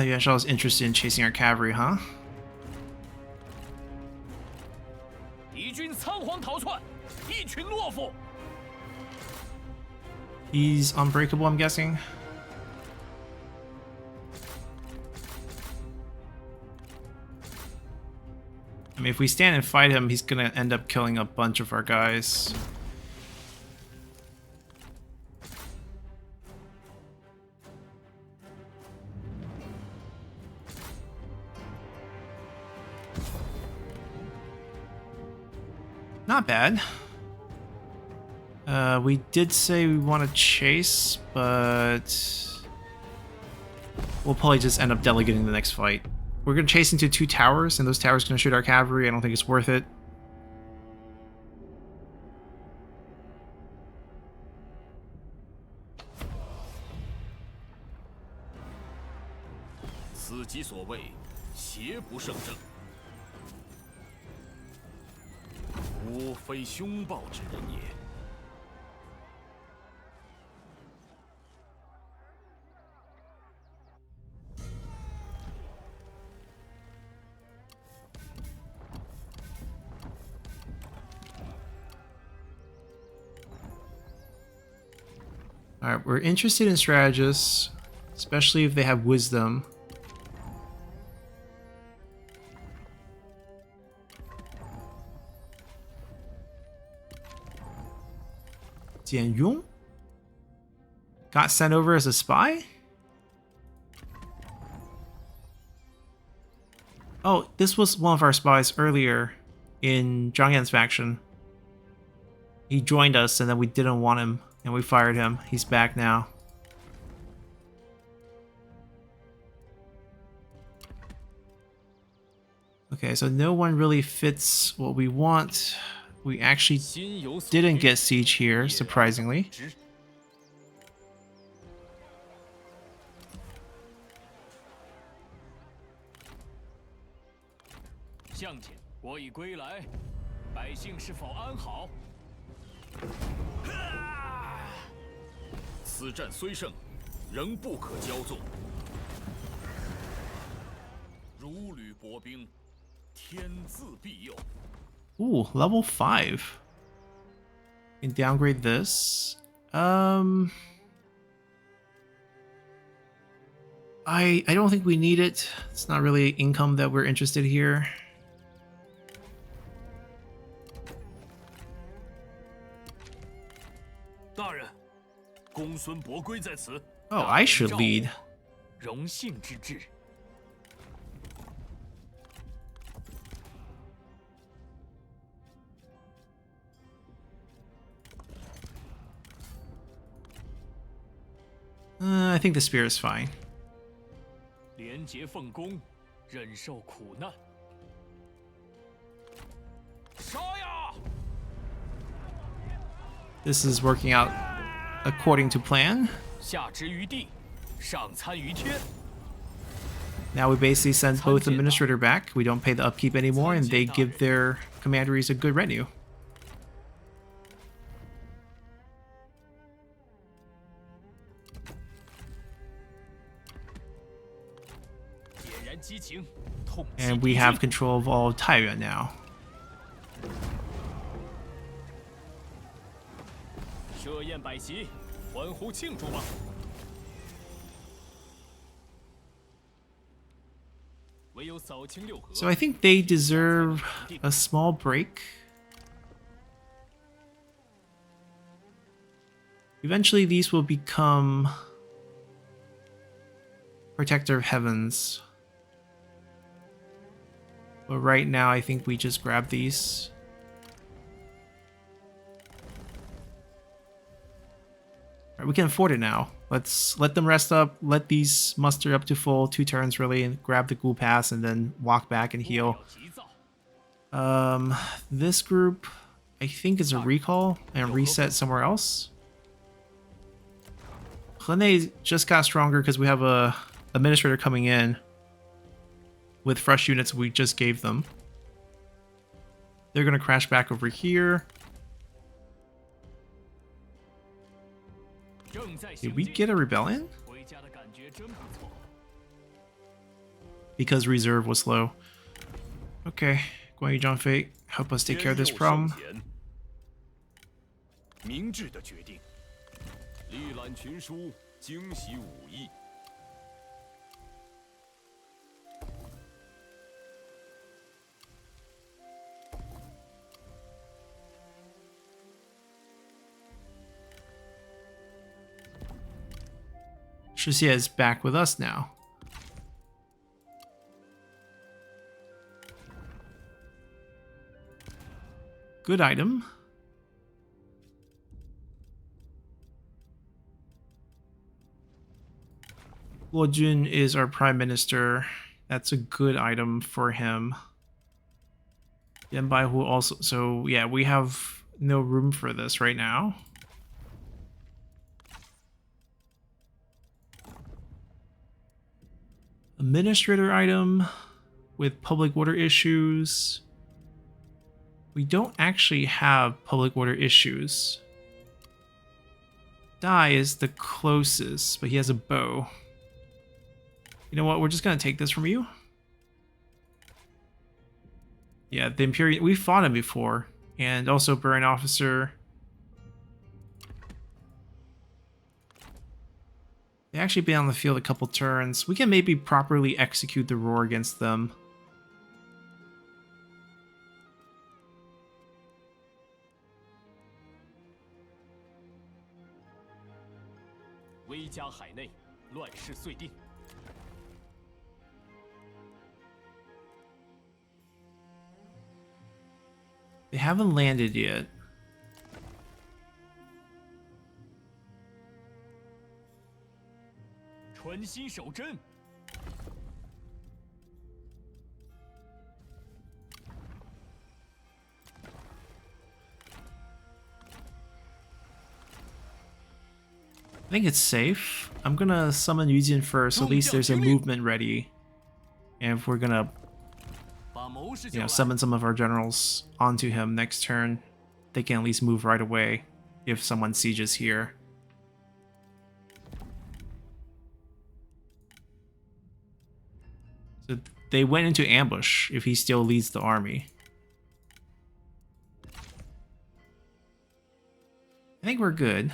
[SPEAKER 1] Yuan Shao is interested in chasing our cavalry, huh?
[SPEAKER 2] 敌军仓皇逃窜，一群懦夫。
[SPEAKER 1] He's unbreakable, I'm guessing. I mean, if we stand and fight him, he's gonna end up killing a bunch of our guys. Not bad. We did say we want to chase, but we'll probably just end up delegating the next fight. We're going to chase into 2 towers, and those towers are going to shoot our cavalry. I don't think it's worth it.
[SPEAKER 4] 此即所谓邪不胜正，吾非凶暴之人也。
[SPEAKER 1] Alright, we're interested in strategists, especially if they have wisdom. Jian Yong got sent over as a spy? Oh, this was one of our spies earlier in Zhang Yan's faction. He joined us and then we didn't want him and we fired him. He's back now. Okay, so no one really fits what we want. We actually didn't get siege here, surprisingly.
[SPEAKER 2] 向前，我已归来，百姓是否安好？
[SPEAKER 4] 此战虽胜，仍不可骄纵。如履薄冰，天自庇佑。
[SPEAKER 1] Ooh, level 5. Can downgrade this. I don't think we need it. It's not really income that we're interested here.
[SPEAKER 4] 大人，
[SPEAKER 2] 公孙伯归在此。
[SPEAKER 1] Oh, I should lead.
[SPEAKER 2] 荣幸之至。
[SPEAKER 1] I think the spear is fine.
[SPEAKER 2] 廉洁奉公，忍受苦难。杀呀！
[SPEAKER 1] This is working out according to plan.
[SPEAKER 2] 下之于地，上参于天。
[SPEAKER 1] Now we basically send both administrator back. We don't pay the upkeep anymore, and they give their commanderies a good retinue.
[SPEAKER 2] 点燃激情，痛击
[SPEAKER 1] And we have control of all of Taiyuan now.
[SPEAKER 2] 设宴摆席，欢呼庆祝吧！
[SPEAKER 1] So I think they deserve a small break. Eventually these will become Protector of Heavens. But right now I think we just grab these. Alright, we can afford it now. Let's let them rest up, let these muster up to full 2 turns really, and grab the ghoul pass and then walk back and heal. This group I think is a recall and reset somewhere else. Hene just got stronger because we have a administrator coming in with fresh units we just gave them. They're gonna crash back over here. Did we get a rebellion? Because reserve was low. Okay, Guan Yu Zhang Fei, help us take care of this problem.
[SPEAKER 4] 明智的决定，历览群书，精习武艺。
[SPEAKER 1] Shixie is back with us now. Good item. Luo Jun is our prime minister. That's a good item for him. Yan Bai Hu also. So yeah, we have no room for this right now. Administrator item with public order issues. We don't actually have public order issues. Dai is the closest, but he has a bow. You know what? We're just gonna take this from you. Yeah, the Imperial. We fought him before, and also Burn Officer. They actually been on the field a couple turns. We can maybe properly execute the roar against them. They haven't landed yet. I think it's safe. I'm gonna summon Yujin first, so at least there's a movement ready. And if we're gonna, you know, summon some of our generals onto him next turn, they can at least move right away if someone sieges here. So they went into ambush if he still leads the army. I think we're good.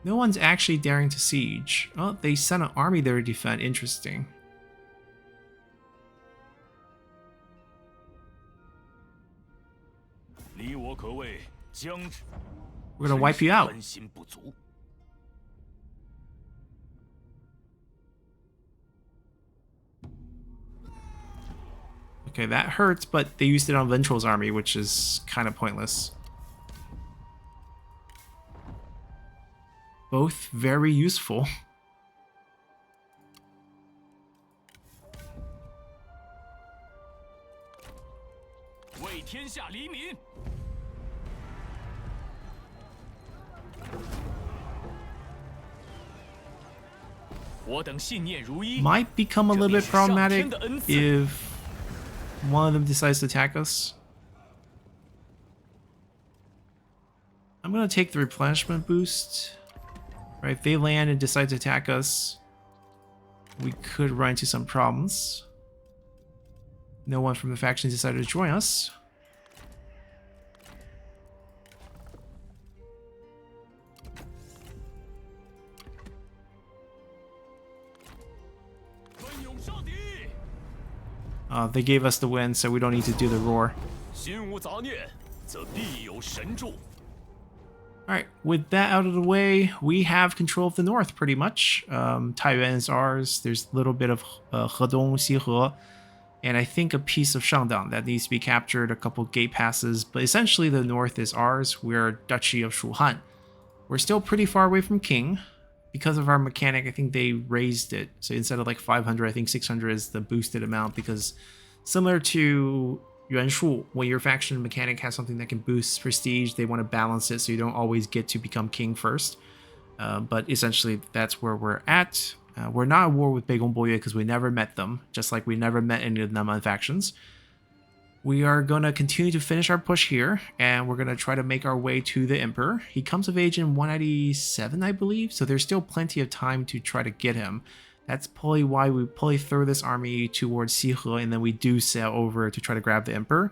[SPEAKER 1] No one's actually daring to siege. Oh, they sent an army there to defend. Interesting.
[SPEAKER 4] 离我可谓将之。
[SPEAKER 1] We're gonna wipe you out.
[SPEAKER 4] 真心不足。
[SPEAKER 1] Okay, that hurts, but they used it on Ventral's army, which is kind of pointless. Both very useful.
[SPEAKER 2] 为天下黎民。 我等信念如一。
[SPEAKER 1] Might become a little bit problematic if one of them decides to attack us. I'm gonna take the replenishment boost. Right, if they land and decide to attack us, we could run into some problems. No one from the faction decided to join us. They gave us the win, so we don't need to do the roar.
[SPEAKER 4] 心无杂念，则必有神助。
[SPEAKER 1] Alright, with that out of the way, we have control of the north pretty much. Taiyuan is ours. There's a little bit of Hedong, Xiehe, and I think a piece of Shangdang that needs to be captured, a couple gate passes, but essentially the north is ours. We're Duchy of Shuhan. We're still pretty far away from King. Because of our mechanic, I think they raised it. So instead of like 500, I think 600 is the boosted amount, because similar to Yuanshu, when your faction mechanic has something that can boost prestige, they want to balance it so you don't always get to become king first. But essentially, that's where we're at. We're not at war with Beigong Boye because we never met them, just like we never met any of the Naman factions. We are going to continue to finish our push here, and we're going to try to make our way to the Emperor. He comes of age in 197, I believe, so there's still plenty of time to try to get him. That's probably why we probably throw this army towards Xiehe, and then we do sail over to try to grab the Emperor.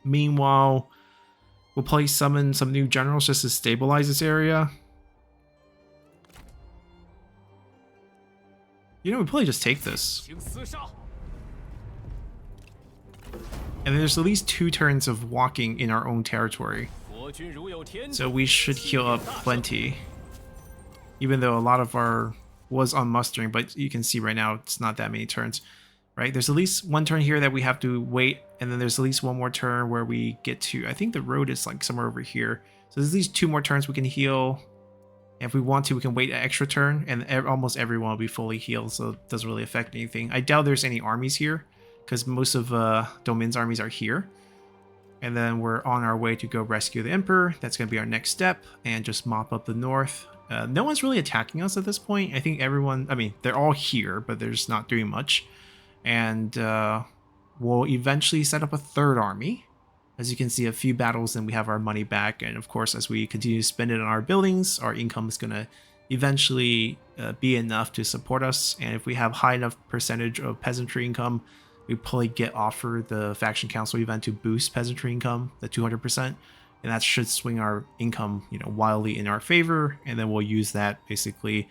[SPEAKER 1] Meanwhile, we'll probably summon some new generals just to stabilize this area. You know, we probably just take this. And there's at least 2 turns of walking in our own territory. So we should heal up plenty. Even though a lot of our was on mustering, but you can see right now it's not that many turns. Right? There's at least 1 turn here that we have to wait, and then there's at least 1 more turn where we get to, I think the road is like somewhere over here. So there's at least 2 more turns we can heal. And if we want to, we can wait an extra turn, and almost everyone will be fully healed, so it doesn't really affect anything. I doubt there's any armies here, because most of Domin's armies are here. And then we're on our way to go rescue the Emperor. That's going to be our next step, and just mop up the north. No one's really attacking us at this point. I think everyone, I mean, they're all here, but they're just not doing much. And we'll eventually set up a 3rd army. As you can see, a few battles and we have our money back. And of course, as we continue to spend it on our buildings, our income is going to eventually be enough to support us. And if we have high enough percentage of peasantry income, we probably get offered the faction council event to boost peasantry income, the 200%, and that should swing our income, you know, wildly in our favor. And then we'll use that basically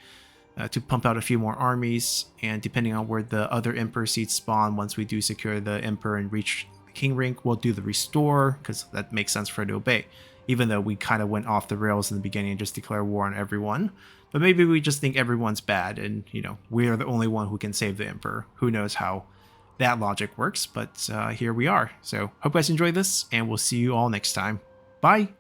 [SPEAKER 1] to pump out a few more armies. And depending on where the other emperor seats spawn, once we do secure the emperor and reach the king rank, we'll do the restore, because that makes sense for Liu Bei, even though we kind of went off the rails in the beginning and just declare war on everyone. But maybe we just think everyone's bad, and you know, we are the only one who can save the emperor. Who knows how that logic works, but here we are. So hope you guys enjoyed this, and we'll see you all next time. Bye!